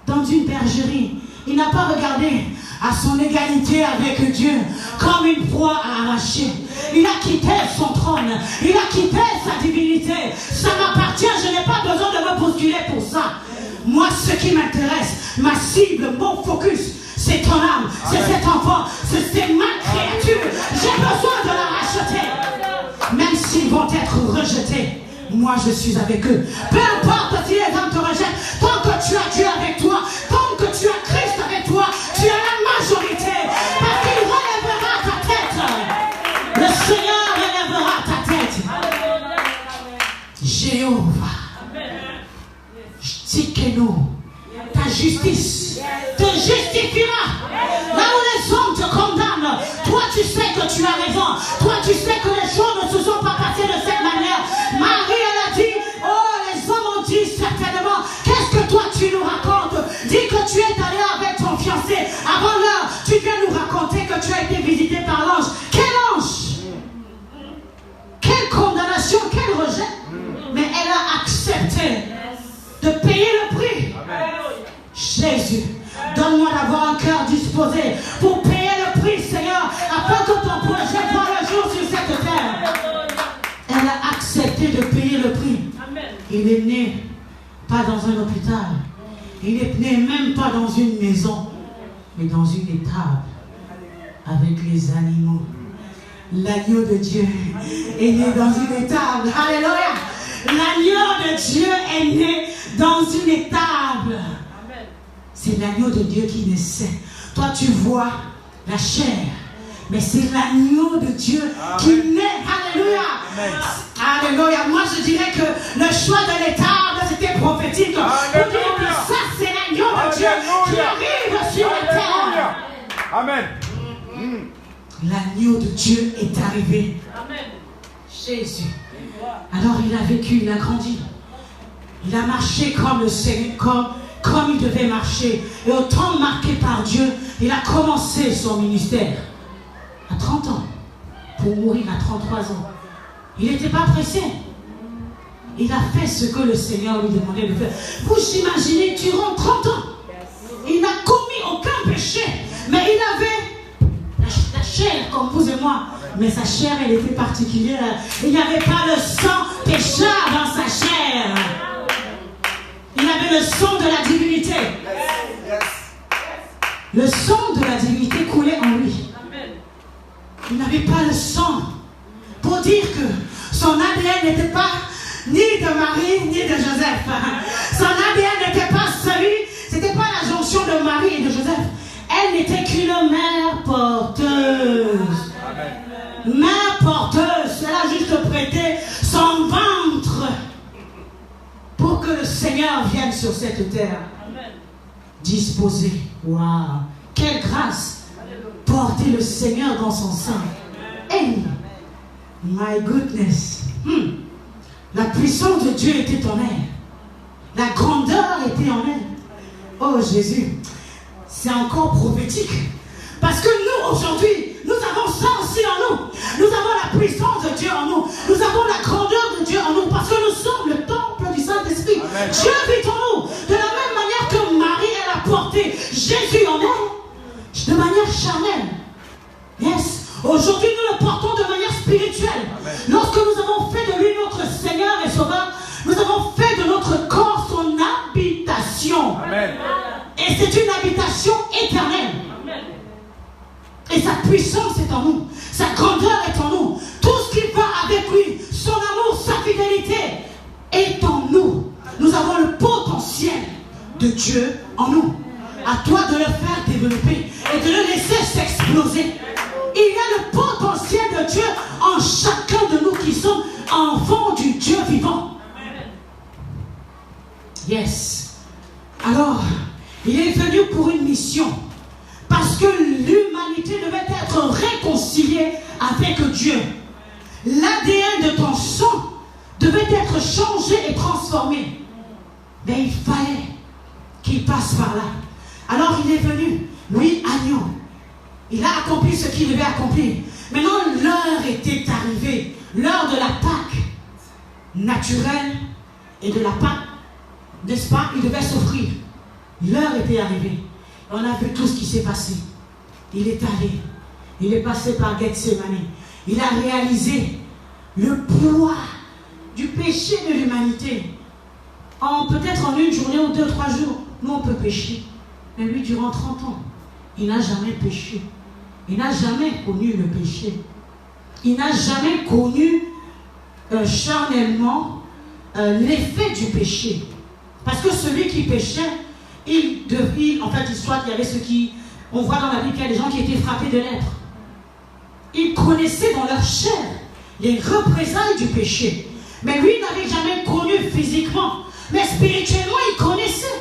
dans une bergerie. Il n'a pas regardé à son égalité avec Dieu comme une proie à arracher. Il a quitté son trône, il a quitté sa divinité. Ça m'appartient, je n'ai pas besoin de me bousculer pour ça. Moi, ce qui m'intéresse, ma cible, mon focus, c'est ton âme, c'est cet enfant, c'est ma créature. J'ai besoin de la racheter. Même s'ils vont être rejetés, moi je suis avec eux. Peu importe si les hommes te rejettent, tant que tu as Dieu avec toi, tant que tu as Christ avec toi, tu as la majorité. Parce qu'il relèvera ta tête. Le Seigneur relèvera ta tête. Jéhovah, Tikeno, ta justice te justifiera. Là où les hommes te condamnent, toi tu sais que tu as raison. Toi tu sais que les choses ne se sont pas passées de cette manière. Marie, elle a dit, oh les hommes ont dit certainement, qu'est-ce que toi tu nous racontes? Dis que tu es allé avec ton fiancé. Avant l'heure, tu viens nous raconter que tu as été visité par l'ange. Quel ange? Quelle condamnation, quel rejet. Mais elle a accepté de payer le prix. Jésus, donne-moi d'avoir un cœur disposé pour payer le prix, Seigneur, afin que ton projet voie le jour sur cette terre. Elle a accepté de payer le prix. Il est né pas dans un hôpital. Il est né même pas dans une maison, mais dans une étable avec les animaux. L'agneau de Dieu est né dans une étable. Alléluia. L'agneau de Dieu est né dans une étable. C'est l'agneau de Dieu qui naissait. Toi tu vois la chair, mais c'est l'agneau de Dieu qui naît. Alléluia. Alléluia. Moi je dirais que le choix de l'étable c'était prophétique. Pour dire que ça c'est l'agneau de Dieu qui arrive sur la terre. Amen. L'agneau de Dieu est arrivé. Amen. Jésus. Alors il a vécu, il a grandi. Il a marché comme le Seigneur, comme il devait marcher. Et au temps marqué par Dieu, il a commencé son ministère à 30 ans pour mourir à 33 ans. Il n'était pas pressé. Il a fait ce que le Seigneur lui demandait de faire. Vous imaginez, durant 30 ans, il n'a commis aucun péché. Mais il avait la chair comme vous et moi. Mais sa chair, elle était particulière. Il n'y avait pas le sang pécheur dans sa chair. Il avait le sang de la divinité. Le sang de la divinité coulait en lui. Il n'avait pas le sang. Pour dire que son ADN n'était pas ni de Marie ni de Joseph. Son ADN n'était pas celui, c'était pas la jonction de Marie et de Joseph. Elle n'était qu'une mère porteuse. Mère porteuse, elle a juste prêté son ventre pour que le Seigneur vienne sur cette terre. Disposé. Waouh! Quelle grâce! Porter le Seigneur dans son sein. Hey! My goodness! La puissance de Dieu était en elle. La grandeur était en elle. Oh Jésus, c'est encore prophétique. Parce que nous, aujourd'hui, nous avons ça aussi en nous. Nous avons la puissance de Dieu en nous. Nous avons la grandeur de Dieu en nous. Parce que nous sommes le temple du Saint-Esprit. Dieu vit en nous. De la même manière que Marie, elle a porté Jésus en elle, de manière charnelle. Yes. Aujourd'hui, nous le portons de manière spirituelle. Amen. Lorsque nous avons fait de lui notre Seigneur et Sauveur, nous avons fait de notre corps son habitation. Amen. Et c'est une habitation éternelle. Et sa puissance est en nous. Sa grandeur est en nous. Tout ce qui va avec lui, son amour, sa fidélité est en nous. Nous avons le potentiel de Dieu en nous. À toi de le faire développer et de le laisser s'exploser. Il y a le potentiel de Dieu en chacun de nous qui sommes enfants du Dieu vivant. Yes. Alors, il est venu pour une mission. Parce que l'humanité devait être réconciliée avec Dieu. L'ADN de ton sang devait être changé et transformé. Mais il fallait qu'il passe par là. Alors il est venu, lui, agneau. Il a accompli ce qu'il devait accomplir. Maintenant, l'heure était arrivée. L'heure de la Pâque naturelle et de la Pâque, n'est-ce pas? Il devait s'offrir. L'heure était arrivée. On a vu tout ce qui s'est passé. Il est allé. Il est passé par Gethsemane. Il a réalisé le poids du péché de l'humanité. Peut-être en une journée ou 2-3 jours, nous on peut pécher. Mais lui, durant 30 ans, il n'a jamais péché. Il n'a jamais connu le péché. Il n'a jamais connu charnellement l'effet du péché. Parce que celui qui péchait, en fait, soit il y avait ceux qui, on voit dans la Bible qu'il y a des gens qui étaient frappés de lèpre. Ils connaissaient dans leur chair les représailles du péché. Mais lui n'avait jamais connu physiquement. Mais spirituellement, il connaissait.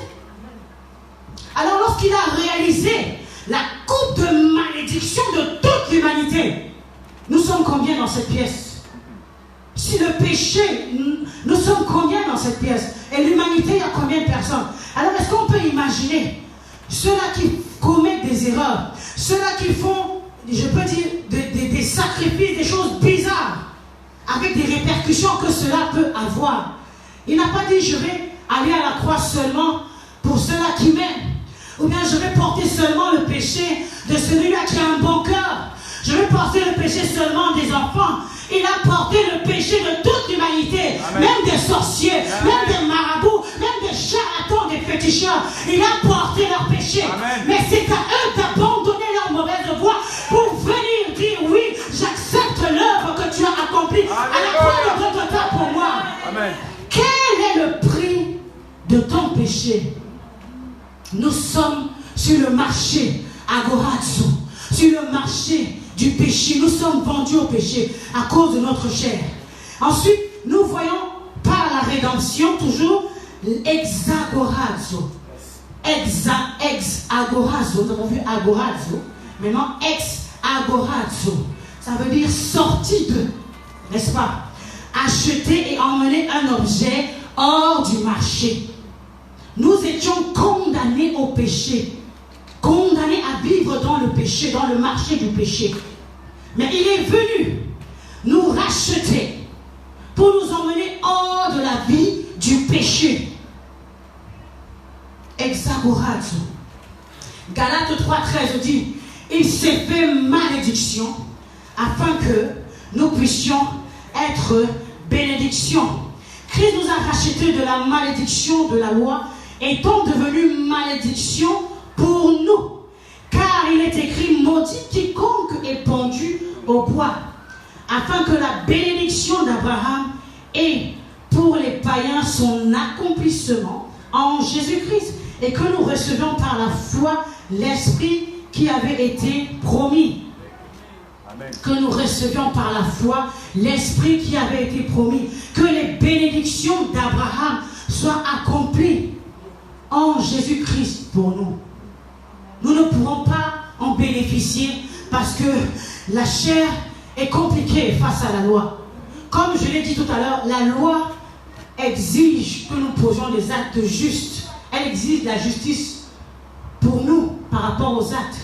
Alors lorsqu'il a réalisé la coupe de malédiction de toute l'humanité, nous sommes combien dans cette pièce? Si le péché, nous sommes combien dans cette pièce? Et l'humanité, il y a combien de personnes? Alors est-ce qu'on peut imaginer ceux-là qui commettent des erreurs, ceux-là qui font, je peux dire, des sacrifices, des choses bizarres, avec des répercussions que cela peut avoir? Il n'a pas dit je vais aller à la croix seulement pour ceux-là qui m'aiment, ou bien je vais porter seulement le péché de celui-là qui a un bon cœur, je vais porter le péché seulement des enfants. Il a porté le péché de toute l'humanité, même des sorciers, même des marabouts, même des charlatans, des féticheurs. Il a porté leur péché. Amen. Mais c'est à eux d'abandonner leur mauvaise voie pour venir dire oui, j'accepte l'œuvre que tu as accomplie à la croix de Golgotha pour moi. Amen. Quel est le prix de ton péché? Nous sommes sur le marché agorazo, sur le marché du péché. Nous sommes vendus au péché à cause de notre chair. Ensuite, nous voyons par la rédemption toujours l'exagorazo. Ex-agorazo. Nous avons vu agorazo. Maintenant, ex-agorazo. Ça veut dire sorti de, n'est-ce pas? Acheter et emmener un objet hors du marché. Nous étions condamnés au péché. Condamnés à vivre dans le péché, dans le marché du péché. Mais il est venu nous racheter pour nous emmener hors de la vie du péché. Exagorazo. Galates 3,13 dit, il s'est fait malédiction afin que nous puissions être bénédiction. Christ nous a rachetés de la malédiction de la loi, étant devenu malédiction pour nous. Car il est écrit, maudit quiconque est pendu au bois, afin que la bénédiction d'Abraham ait pour les païens son accomplissement en Jésus-Christ, et que nous recevions par la foi l'Esprit qui avait été promis. Amen. Que nous recevions par la foi l'Esprit qui avait été promis. Que les bénédictions d'Abraham soient accomplies en Jésus-Christ pour nous. Nous ne pourrons pas en bénéficier parce que la chair est compliquée face à la loi. Comme je l'ai dit tout à l'heure, la loi exige que nous posions des actes justes. Elle exige la justice pour nous par rapport aux actes.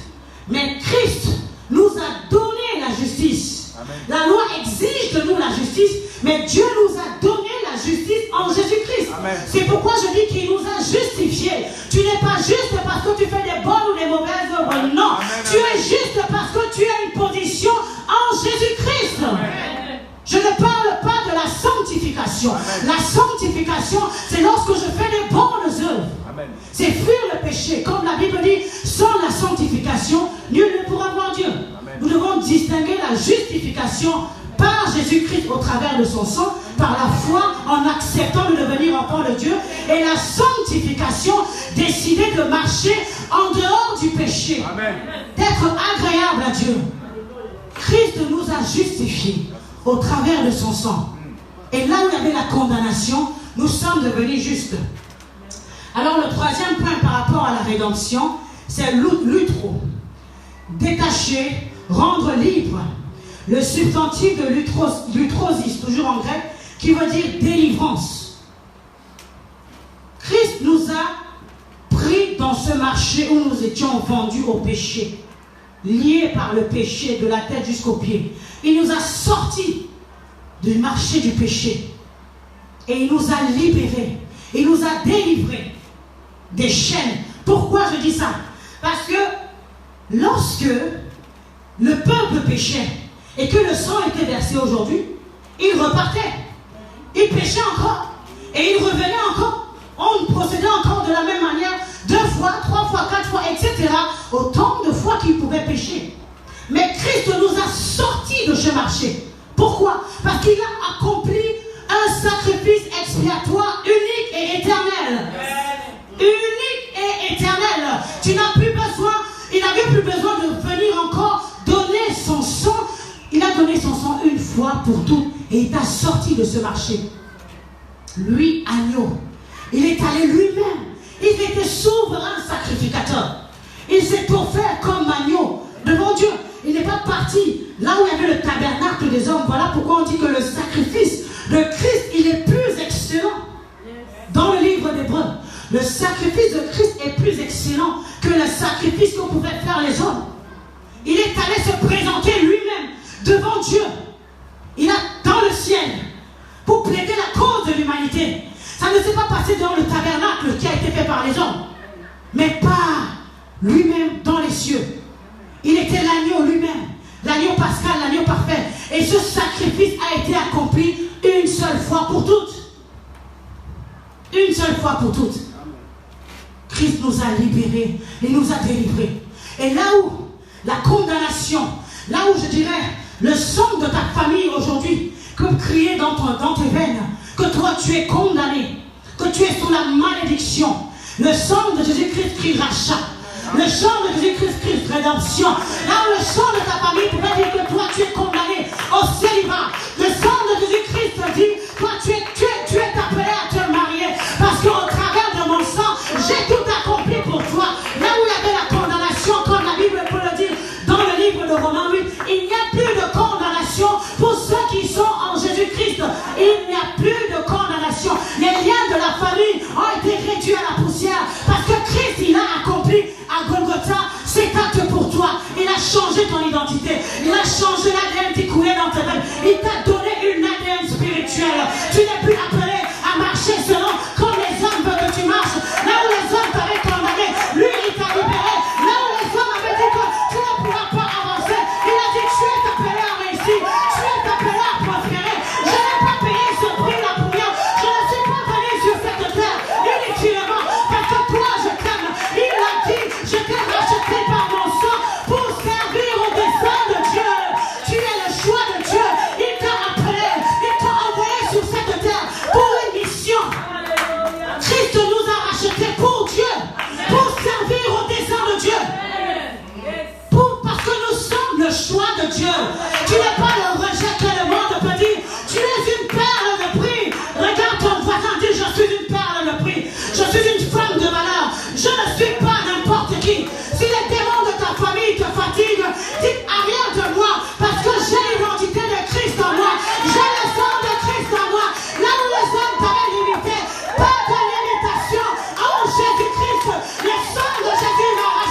Mais Christ nous a donné la justice. Amen. La loi exige de nous la justice, mais Dieu nous a donné la justice en Jésus-Christ. C'est pourquoi je dis qu'il nous a justifiés. Tu n'es pas juste parce que tu fais des bonnes ou des mauvaises œuvres. Non. Amen. Tu es juste parce que tu as une position en Jésus-Christ. Je ne parle pas de la sanctification. Amen. La sanctification, c'est lorsque je fais des bonnes œuvres. Amen. C'est fuir le péché. Comme la Bible dit, sans la sanctification, nul ne pourra voir Dieu. Amen. Nous devons distinguer la justification par Jésus-Christ au travers de son sang, par la foi, en acceptant de devenir enfant de Dieu, et la sanctification, décider de marcher en dehors du péché, Amen. d'être agréable à Dieu. Christ nous a justifiés au travers de son sang. Et là où il y avait la condamnation, nous sommes devenus justes. Alors le troisième point par rapport à la rédemption, c'est lutro. Détacher, rendre libre. Le substantif de lutrosis, toujours en grec, qui veut dire délivrance. Christ nous a pris dans ce marché où nous étions vendus au péché, liés par le péché de la tête jusqu'aux pieds. Il nous a sortis du marché du péché et il nous a libérés, il nous a délivrés des chaînes. Pourquoi je dis ça? Parce que lorsque le peuple péchait et que le sang était versé aujourd'hui, il repartait, il péchait encore et il revenait encore. On procédait encore de la même manière, 2 fois, 3 fois, 4 fois, etc. Autant de fois qu'il pouvait pécher. Mais Christ nous a sortis de ce marché. Pourquoi? Parce qu'il a accompli un sacrifice expiatoire unique et éternel. Unique et éternel. Tu n'as plus besoin, il n'avait plus besoin de venir encore donner son sang. Il a donné son sang une fois pour toutes et il t'a sorti de ce marché. Lui, agneau, il est allé lui-même. Il était souverain sacrificateur. Il s'est offert comme agneau devant Dieu. Il n'est pas parti là où il y avait le tabernacle des hommes. Voilà pourquoi on dit que le sacrifice de Christ, il est plus excellent. Dans le livre d'Hébreux, le sacrifice de Christ est plus excellent que le sacrifice que pouvaient faire les hommes. Il est allé se présenter lui-même devant Dieu. Il a dans le ciel pour plaider la cause de l'humanité. Ça ne s'est pas passé dans le tabernacle qui a été fait par les hommes, mais par lui-même dans les cieux. Il était l'agneau lui-même, l'agneau pascal, l'agneau parfait. Et ce sacrifice a été accompli une seule fois pour toutes. Une seule fois pour toutes. Christ nous a libérés, il nous a délivrés. Et là où la condamnation, là où je dirais le sang de ta famille aujourd'hui, que crier dans tes veines, que toi tu es condamné, que tu es sous la malédiction. Le sang de Jésus-Christ crie rachat. Le sang de Jésus-Christ crie rédemption. Là où le sang de ta famille pourrait dire que toi tu es condamné au célibat. Le sang de Jésus-Christ dit, toi tu es appelé à te marier. Parce qu'au travers de mon sang, j'ai tout accompli pour toi. Là où il y avait la condamnation, comme la Bible peut le dire dans le livre de Romains 8, il n'y a plus de condamnation pour ceux qui sont en Jésus-Christ. Il n'y a plus de condamnation. Les liens de la famille ont été réduits à la poussière parce que Christ, il a accompli à Golgotha cet acte pour toi. Il a changé ton identité. Il a changé l'ADN qui coulait dans tes veines. Il t'a donné une ADN spirituelle. Tu n'es plus appelé à marcher selon comme les hommes veulent que tu marches. Là où les hommes t'avaient condamné, lui, il t'a libéré. Là où les hommes avaient dit que tu ne pourras pas avancer, il a dit tu es appelé à réussir. Tu es appelé à prospérer. Je n'ai pas payé ce prix-là pour rien. Je ne suis pas venu sur cette terre inutilement parce que toi, je t'aime. Il a dit, je t'ai racheté par mon sang pour servir au dessein de Dieu. Tu es le choix de Dieu. Il t'a appelé, il t'a envoyé sur cette terre pour une mission. Christ nous a rachetés pour Dieu, pour servir au dessein de Dieu. Parce que nous sommes le choix de Dieu. Tu n'es pas le rejet que le monde peut dire. Tu es une perle de prix. Regarde ton voisin, dis je suis une perle de prix. Je suis une femme de valeur. Je ne suis pas n'importe qui. Si les démons de ta famille te fatiguent, dites rien de moi. Parce que j'ai l'identité de Christ en moi. J'ai le sang de Christ en moi. Là où les hommes t'avaient limité, pas de limitation. Oh Jésus-Christ, le sang de Jésus m'a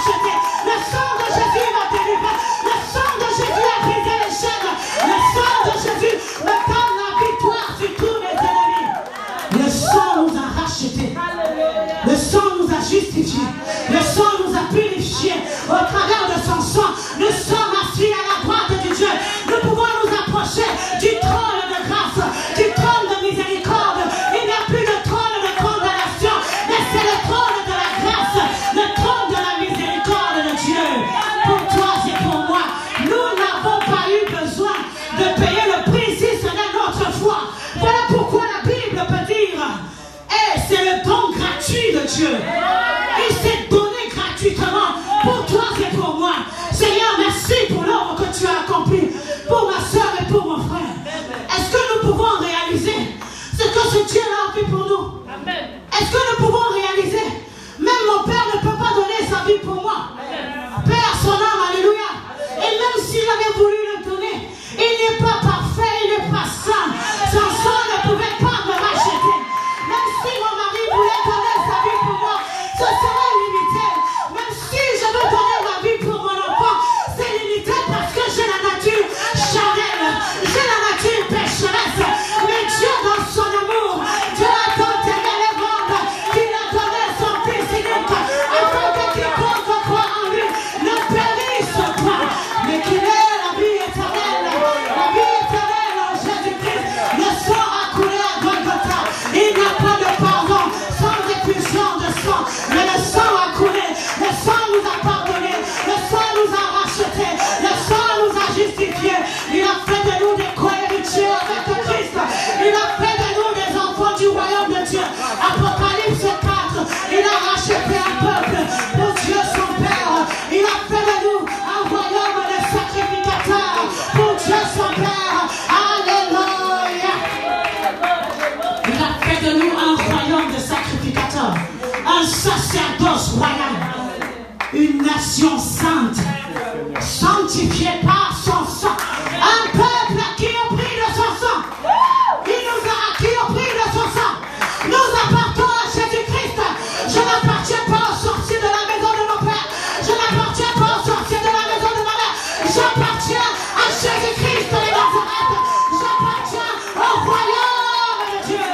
J'appartiens à Jésus-Christ de Nazareth. J'appartiens au royaume de Dieu.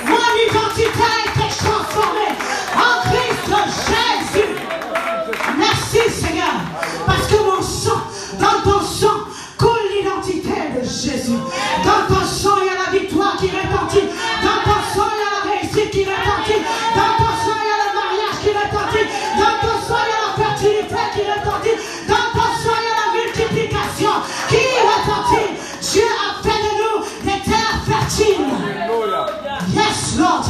Mon identité a été transformée en Christ Jésus. Merci Seigneur, parce que mon sang, dans ton sang, coule l'identité de Jésus. Dans ton sang, il y a la victoire qui retentit. Dans ton sang, il y a la réussite qui retentit. Dans ton sang, il y a le mariage qui retentit. Dans ton sang, il y a la fertilité qui retentit. Dans ton sang, il y a la multiplication qui retentit. Dieu a fait de nous des terres fertiles. Yes, Lord.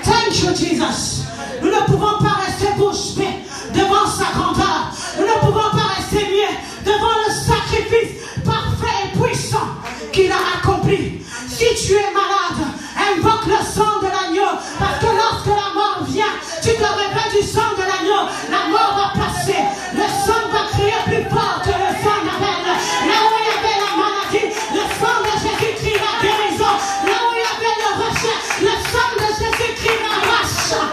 Thank you, Jesus. Nous ne pouvons pas rester bouche bée devant sa grandeur. Nous ne pouvons pas rester muets devant le sacrifice parfait et puissant qu'il a accompli. Si tu es malade, invoque le sang de l'agneau, parce que lorsque la mort vient, tu te réveilles du sang de l'agneau. La mort va passer. Le sang va crier plus fort que le sang d'Abel. Là où il y avait la maladie, le sang de Jésus crie la guérison. Là où il y avait le rejet, le sang de Jésus crie la rachat.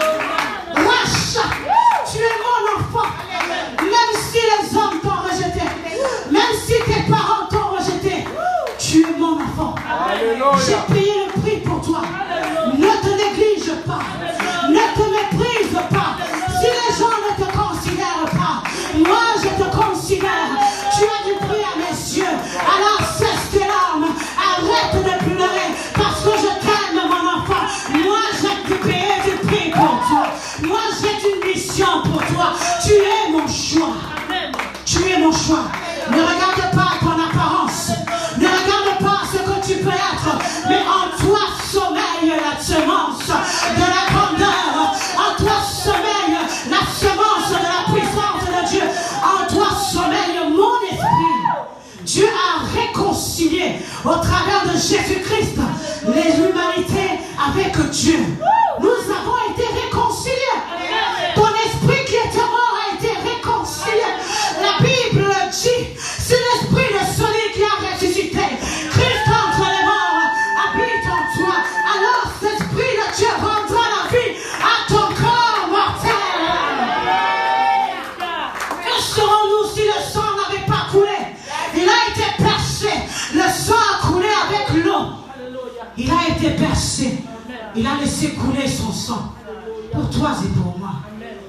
Tu es mon enfant. Même si les hommes t'ont rejeté, même si tes parents t'ont rejeté, tu es mon enfant. J'ai payé le prix pour toi. Ne te néglige pas. Ne te méprise pas. Si les gens ne te considèrent pas, moi je te considère. Tu as du prix à mes yeux. Alors cesse tes larmes. Arrête de pleurer parce que je t'aime, mon enfant. Moi j'ai payé du prix pour toi. Moi j'ai une mission pour toi. Tu es mon choix. Tu es mon choix. Ne regarde pas ton apparence. Ne regarde pas ce que tu peux être. Mais en toi sommeille la semence de la grandeur. En toi sommeille la semence de la puissance de Dieu. En toi sommeille mon esprit. Dieu a réconcilié au travers de Jésus-Christ les humanités avec Dieu. Nous avons été réconciliés. Ton esprit qui était mort a été réconcilié. La Bible le dit, c'est l'esprit de celui qui a ressuscité. Christ entre les morts habite en toi. Alors cet esprit de Dieu rendra la vie à ton corps mortel. Que serons-nous si le sang n'avait pas coulé? Il a été percé. Le sang a coulé avec l'eau. Il a été percé. Il a laissé couler son sang pour toi et pour moi.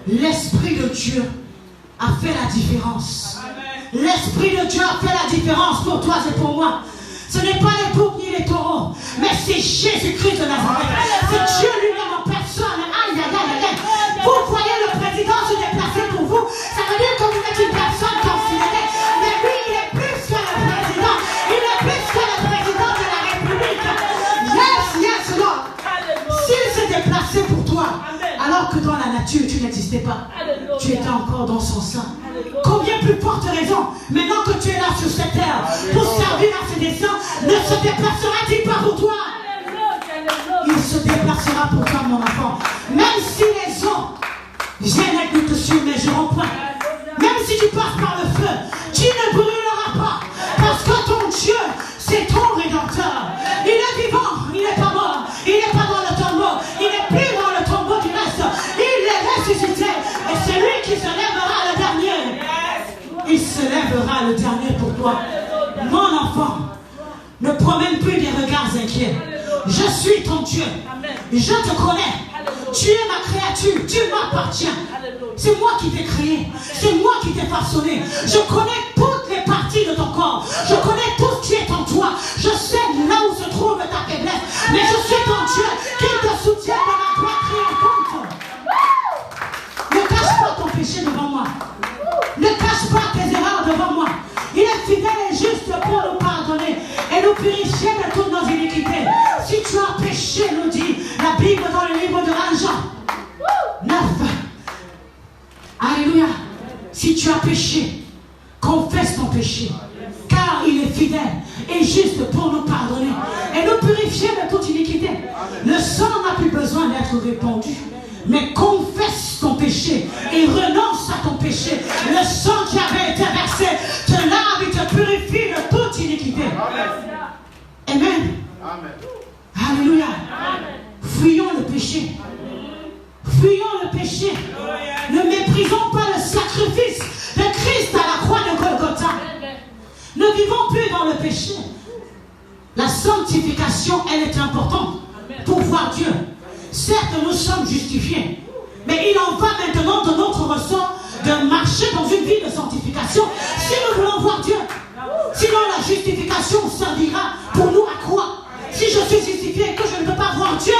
L'Esprit de Dieu a fait la différence. L'Esprit de Dieu a fait la différence pour toi et pour moi. Ce n'est pas les boucs ni les taureaux, mais c'est Jésus-Christ de Nazareth. C'est Dieu lui-même en personne. Aïe, aïe, aïe, aïe. Vous voyez le président se déplacer pour vous. Ça veut dire que vous êtes une personne considérée. Mais lui, il est plus que le président. Il est plus que le président de la République. Yes, yes, Lord. S'il s'est déplacé pour toi, alors que dans la nature, tu n'existais pas. Tu étais encore dans son sein. Combien plus forte raison, maintenant que tu es là sur cette terre, pour servir à ses desseins, ne se déplacera-t-il pas pour toi? Il se déplacera pour toi, mon enfant. Même si les eaux viennent de te submergeront point. Même si tu passes par le feu, tu ne brûleras pas. Parce que ton Dieu, c'est ton Rédempteur. Il est vivant, il n'est pas mort. Il n'est pas dans le tombeau. Il n'est plus dans le tombeau du reste. Il est ressuscité. Et c'est lui qui se lèvera le dernier. Il se lèvera le dernier pour toi. Mon enfant, ne promène plus des regards inquiets. Je suis ton Dieu. Je te connais. Tu es ma créature. Tu m'appartiens. C'est moi qui t'ai créé. C'est moi qui t'ai façonné. Je connais toutes les parties de ton corps. Je connais tout ce qui est en toi. Je sais là où se trouve ta faiblesse. Mais je suis ton Dieu qui te soutient dans la gloire triomphante. Ne cache pas ton péché devant moi. Ne cache pas tes erreurs devant moi. Il est fidèle et juste pour nous pardonner et nous purifier de toutes nos iniquités. Si tu as péché, nous dit la Bible dans le livre de 1 Jean 9. Alléluia. Si tu as péché, confesse ton péché. Car il est fidèle et juste pour nous pardonner et nous purifier de toute iniquité. Le sang n'a plus besoin d'être répandu. Mais confesse ton péché et renonce à ton péché. Le sang qui avait été versé te lave et te purifie de toute iniquité. Amen. Amen. Alléluia. Fuyons le péché. Fuyons le péché. Ne méprisons pas le sacrifice de Christ à la croix de Golgotha. Ne vivons plus dans le péché. La sanctification, elle est importante pour voir Dieu. Certes, nous sommes justifiés, mais il en va maintenant de notre ressort de marcher dans une vie de sanctification si nous voulons voir Dieu. Sinon, la justification servira pour nous à quoi? Si je suis justifié et que je ne peux pas voir Dieu,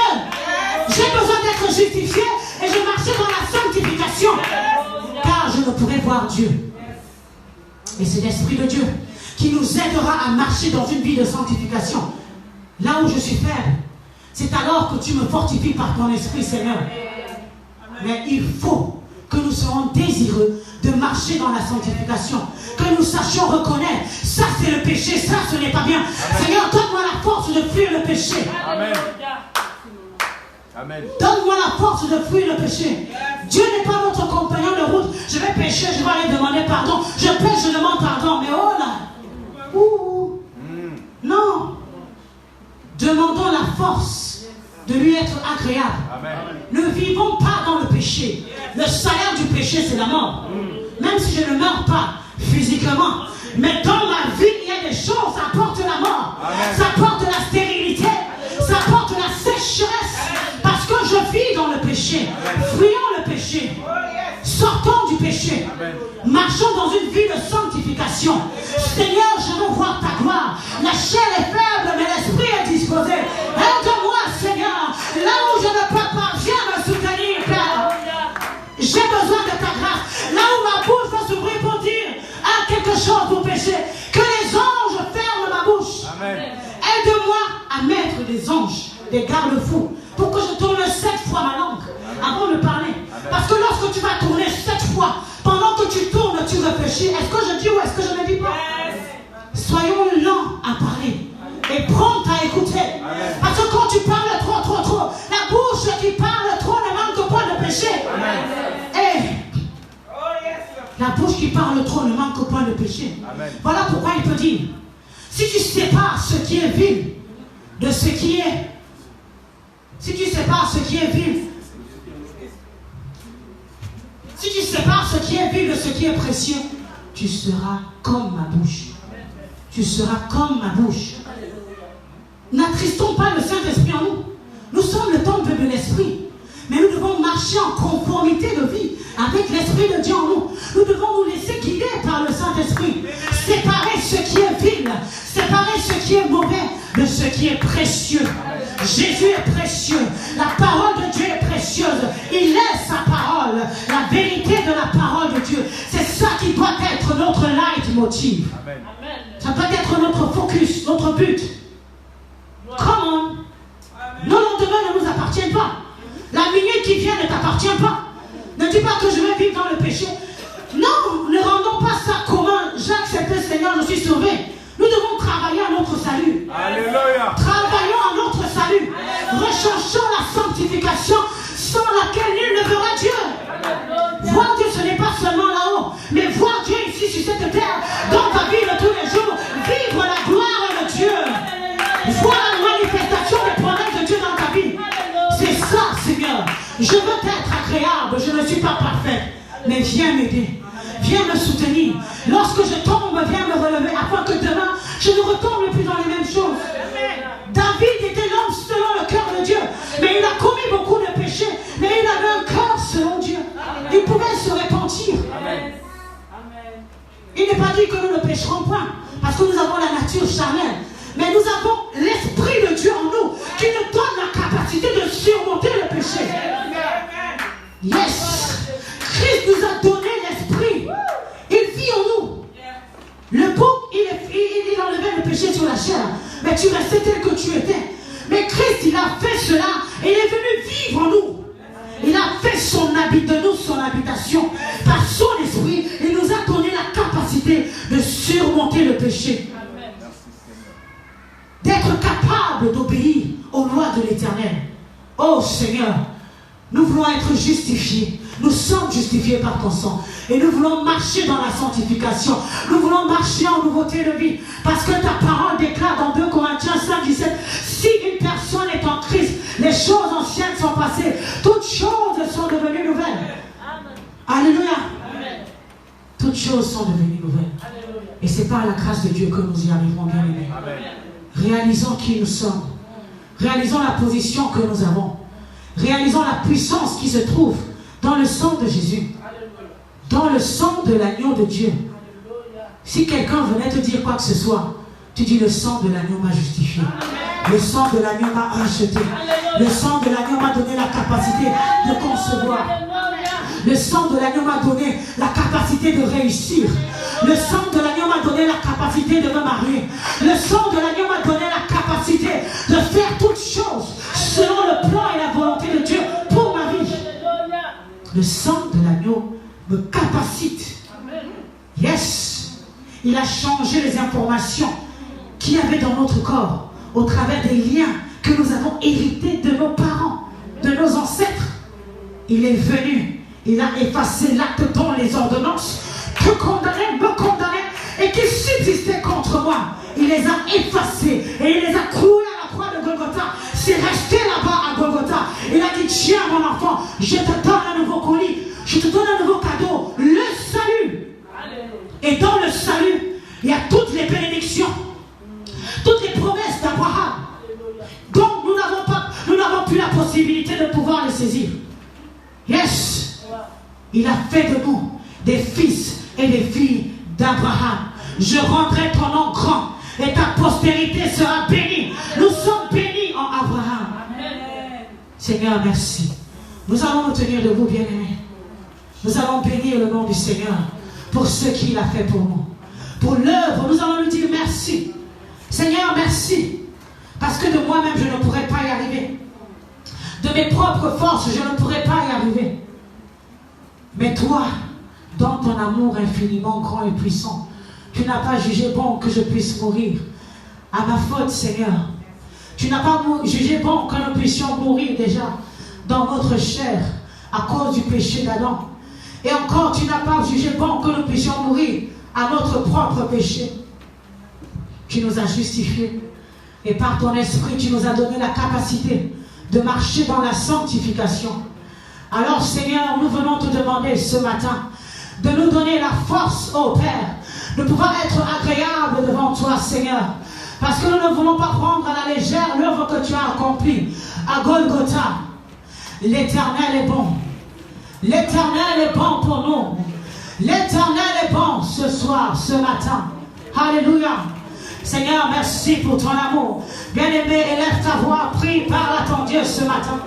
j'ai besoin d'être justifié et je marchais dans la sanctification, car je ne pourrai voir Dieu. Et c'est l'Esprit de Dieu qui nous aidera à marcher dans une vie de sanctification. Là où je suis faible, c'est alors que tu me fortifies par ton Esprit, Seigneur. Mais il faut que nous soyons désireux de marcher dans la sanctification, que nous sachions reconnaître, ça c'est le péché, ça ce n'est pas bien. Amen. Seigneur, donne-moi la force de fuir le péché. Amen. Amen. Donne-moi la force de fuir le péché. Dieu n'est pas notre compagnon de route. Je vais pécher, je vais aller demander pardon. Je pêche, je demande pardon. Mais oh là, non. Demandons la force de lui être agréable. Amen. Ne vivons pas dans le péché. Le salaire du péché, c'est la mort. Même si je ne meurs pas physiquement, mais dans ma vie, il y a des choses, ça porte la mort. Amen. Ça porte la stérilité, ça porte la sécheresse. Parce que je vis dans le péché. Fuyons le péché. Sortons du péché. Amen. Marchons dans une vie de sanctification. Seigneur, je veux voir ta gloire. La chair est faible, mais l'esprit est disposé. Aide-moi, Seigneur. Là où je ne peux pas, viens me soutenir, Père. J'ai besoin de ta grâce. Là où ma bouche va s'ouvrir pour dire quelque chose pour pécher, que les anges ferment ma bouche. Amen. Aide-moi à mettre des anges, des garde-fous, pour que je tourne 7 fois ma langue avant de parler. Amen. Parce que lorsque tu vas tourner 7 fois, pendant que tu tournes, tu réfléchis. Est-ce que je dis ou est-ce que je ne dis pas? Soyons lents à parler et prompts à écouter. Amen. Parce que quand tu parles trop, la bouche qui parle trop ne manque pas de péché. Et la bouche qui parle trop ne manque pas de péché. Amen. Voilà pourquoi il peut dire, si tu sépares ce qui est vil de ce qui est, si tu sépares ce qui est vil, si tu sépares ce qui est vil de ce qui est précieux, tu seras comme ma bouche. Tu seras comme ma bouche. N'attristons pas le Saint-Esprit en nous. Nous sommes le temple de l'Esprit. Mais nous devons marcher en conformité de vie avec l'Esprit de Dieu en nous. Nous devons nous laisser guider par le Saint-Esprit. Séparer ce qui est vil, séparer ce qui est mauvais de ce qui est précieux. Jésus est précieux. La parole de Dieu est précieuse. Il est sa parole. La vérité de la parole de Dieu. C'est ça qui doit être notre leitmotiv. Amen. Ça doit être notre focus, notre but. Comment? Nos lendemains ne nous appartiennent pas. La minute qui vient ne t'appartient pas. Ne dis pas que je vais vivre dans le péché. Non, ne rendons pas ça commun. J'ai accepté le Seigneur, je suis sauvé. Nous devons travailler à notre salut. Alléluia. Travaillons à notre salut. Recherchons la sanctification sans laquelle nul ne verra Dieu. Voir Dieu, ce n'est pas seulement là-haut, mais voir Dieu ici sur cette terre, dans ta vie de tous les jours. Vivre la gloire de Dieu. Voir la manifestation des promesses de Dieu dans ta vie. C'est ça, Seigneur. Je veux être agréable, je ne suis pas parfaite. Mais viens m'aider. Viens me soutenir. Lorsque je tombe, viens me relever afin que demain, je ne retombe plus dans les mêmes choses. David était l'homme selon le cœur de Dieu. Mais il a commis beaucoup de péchés. Mais il avait un cœur selon Dieu. Il pouvait se repentir. Il n'est pas dit que nous ne pécherons point. Parce que nous avons la nature charnelle. Mais nous avons l'Esprit de Dieu en nous qui nous donne la capacité de surmonter le péché. Yes! Christ nous a donné l'Esprit. Il vit en nous. Le bouc, il enlevait le péché sur la chair. Mais tu restais tel que tu étais. Mais Christ, il a fait cela. Et il est venu vivre en nous. Il a fait de nous son habitation. Par son Esprit, il nous a donné la capacité de surmonter le péché. D'être capable d'obéir aux lois de l'Éternel. Oh Seigneur, nous voulons être justifiés. Nous sommes justifiés par ton sang. Et nous voulons marcher dans la sanctification. Nous voulons marcher en nouveauté de vie. Parce que ta parole déclare dans 2 Corinthiens 5:17, si une personne est en Christ, les choses anciennes sont passées. Toutes choses sont devenues nouvelles. Amen. Alléluia. Amen. Toutes choses sont devenues nouvelles. Alléluia. Et c'est par la grâce de Dieu que nous y arriverons, bien aimés. Réalisons qui nous sommes. Réalisons la position que nous avons. Réalisons la puissance qui se trouve dans le sang de Jésus. Dans le sang de l'agneau de Dieu. Si quelqu'un venait te dire quoi que ce soit, tu dis le sang de l'agneau m'a justifié. Le sang de l'agneau m'a racheté. Le sang de l'agneau m'a donné la capacité de concevoir. Le sang de l'agneau m'a donné la capacité de réussir. Le sang de l'agneau m'a donné la capacité de me marier. Le sang de l'agneau m'a donné la capacité de faire toutes choses selon le plan et la volonté de Dieu pour ma vie. Le sang de l'agneau me capacite. Yes. Il a changé les informations qu'il y avait dans notre corps au travers des liens que nous avons hérités de nos parents, de nos ancêtres. Il est venu. Il a effacé l'acte dont les ordonnances te condamnaient, me condamnaient et qui subsistaient contre moi. Il les a effacés et il les a cloués à la croix de Golgotha. C'est resté là-bas à Golgotha. Il a dit, tiens mon enfant, je te donne un nouveau colis, je te donne un nouveau cadeau, le salut. Et dans le salut, il y a toutes les bénédictions, toutes les promesses d'Abraham. Donc nous n'avons plus la possibilité de pouvoir les saisir. Yes. Il a fait de nous des fils et des filles d'Abraham. Je rendrai ton nom grand et ta postérité sera bénie. Nous sommes bénis en Abraham. Amen. Seigneur, merci. Nous allons nous tenir debout, bien-aimés. Nous allons bénir le nom du Seigneur pour ce qu'il a fait pour nous. Pour l'œuvre, nous allons lui dire merci. Seigneur, merci. Parce que de moi-même, je ne pourrais pas y arriver. De mes propres forces, je ne pourrais pas y arriver. Mais toi, dans ton amour infiniment grand et puissant, tu n'as pas jugé bon que je puisse mourir à ma faute, Seigneur. Tu n'as pas jugé bon que nous puissions mourir déjà dans notre chair à cause du péché d'Adam. Et encore, tu n'as pas jugé bon que nous puissions mourir à notre propre péché. Tu nous as justifiés. Et par ton esprit, tu nous as donné la capacité de marcher dans la sanctification. Alors Seigneur, nous venons te demander ce matin de nous donner la force, ô Père, de pouvoir être agréable devant toi, Seigneur. Parce que nous ne voulons pas prendre à la légère l'œuvre que tu as accomplie à Golgotha. L'Éternel est bon. L'Éternel est bon pour nous. L'Éternel est bon ce soir, ce matin. Alléluia. Seigneur, merci pour ton amour. Bien-aimé, élève ta voix, prie, parle à ton Dieu ce matin.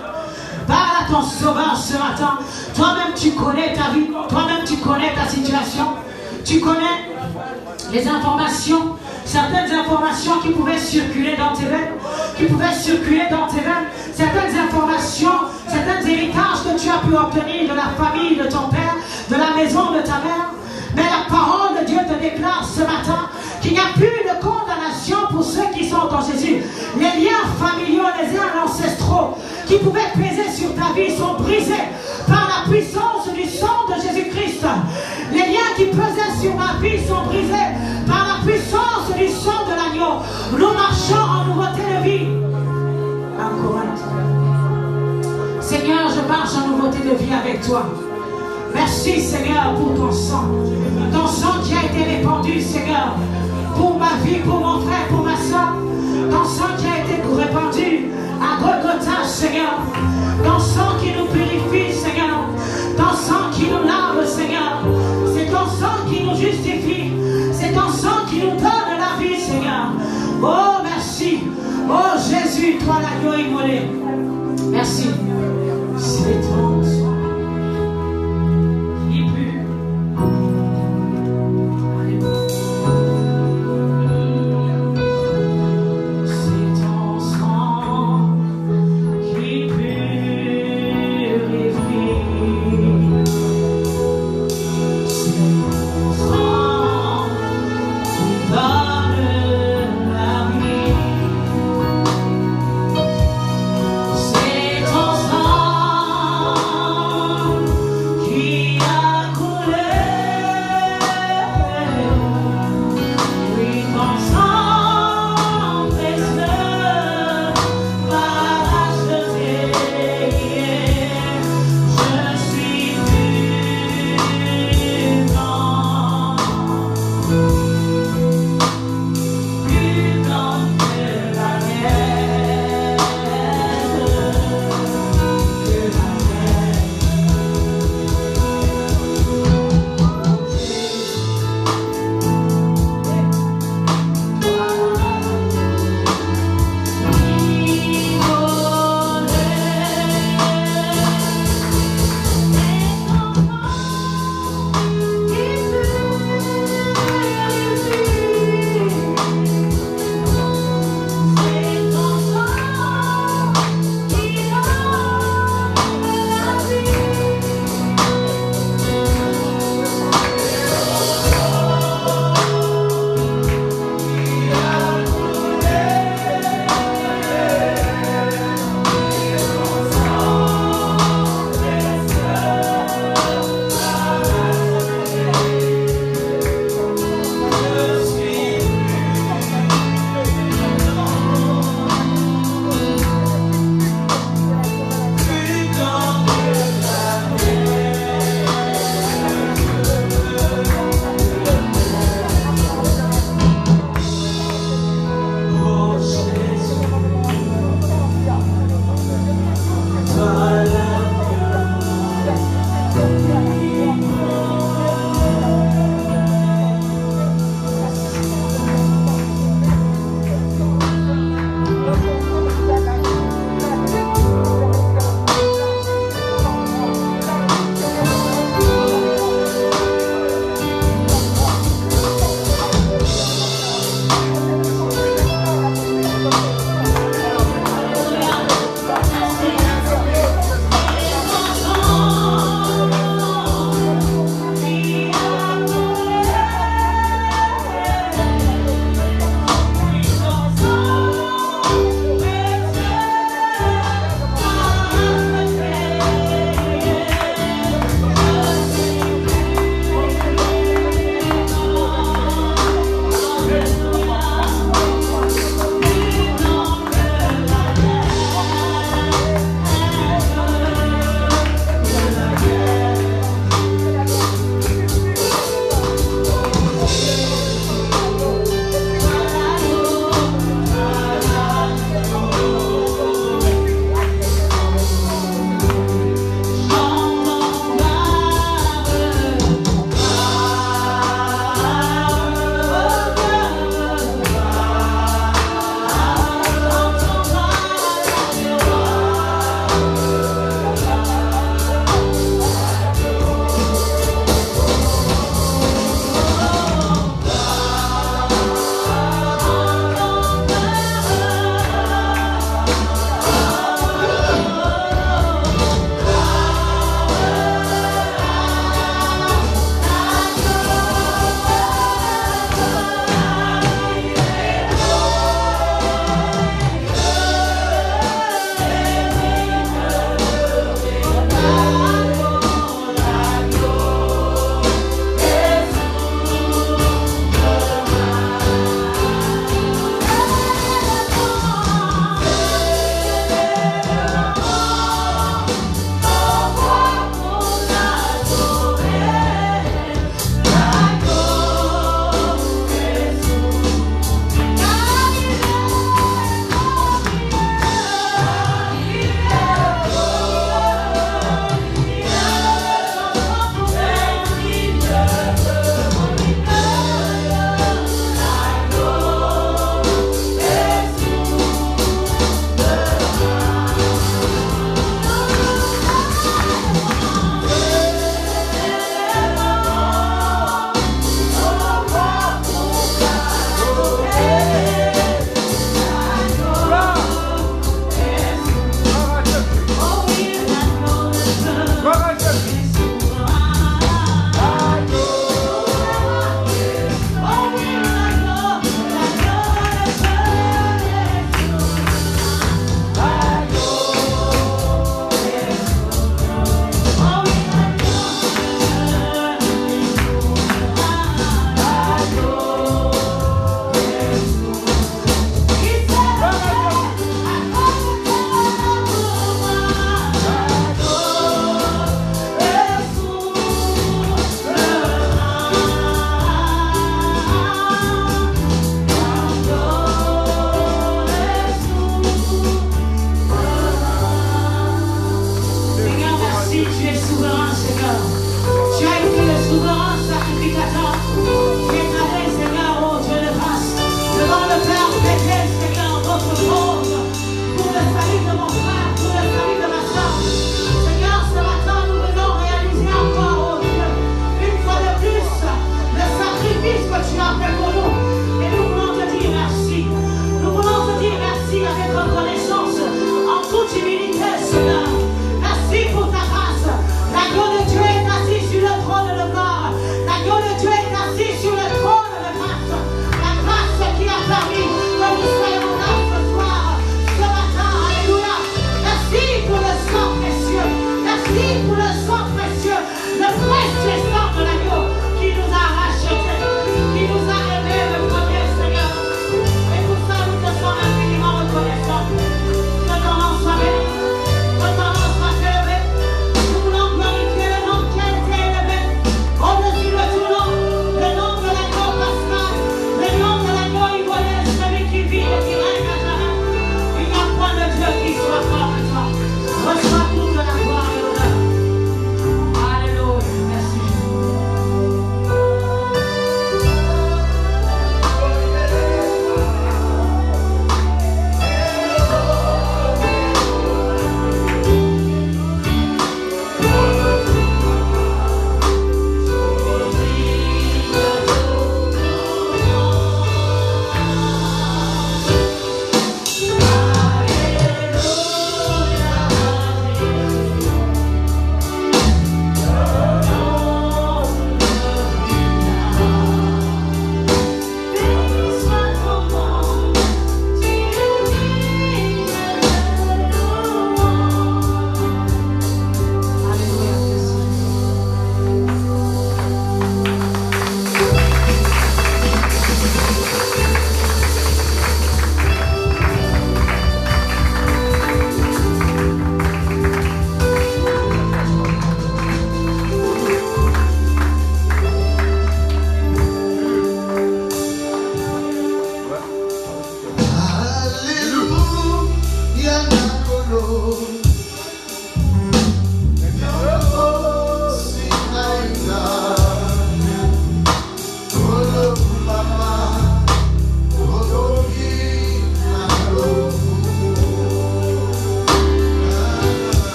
Parle à ton sauveur ce matin. Toi-même tu connais ta vie. Toi-même tu connais ta situation. Tu connais les informations. Certaines informations qui pouvaient circuler dans tes veines. Qui pouvaient circuler dans tes veines. Certaines informations, certains héritages que tu as pu obtenir de la famille de ton père, de la maison de ta mère. Mais la parole de Dieu te déclare ce matin qu'il n'y a plus de condamnation pour ceux qui sont en Jésus. Les liens familiaux, les liens ancestraux qui pouvaient peser sur ta vie sont brisés par la puissance du sang de Jésus-Christ. Les liens qui pesaient sur ma vie sont brisés par la puissance du sang de l'agneau. Nous marchons en nouveauté de vie. Encore un temps. Seigneur, je marche en nouveauté de vie avec toi. Merci Seigneur pour ton sang. Ton sang qui a été répandu, Seigneur, pour ma vie, pour mon frère, pour ma soeur. Ton sang qui a été répandu à Golgotha, Seigneur. Ton sang qui nous purifie, Seigneur. Ton sang qui nous lave, Seigneur. C'est ton sang qui nous justifie. C'est ton sang qui nous donne la vie, Seigneur. Oh, merci. Oh, Jésus, toi l'agneau immolé. Merci. C'est toi.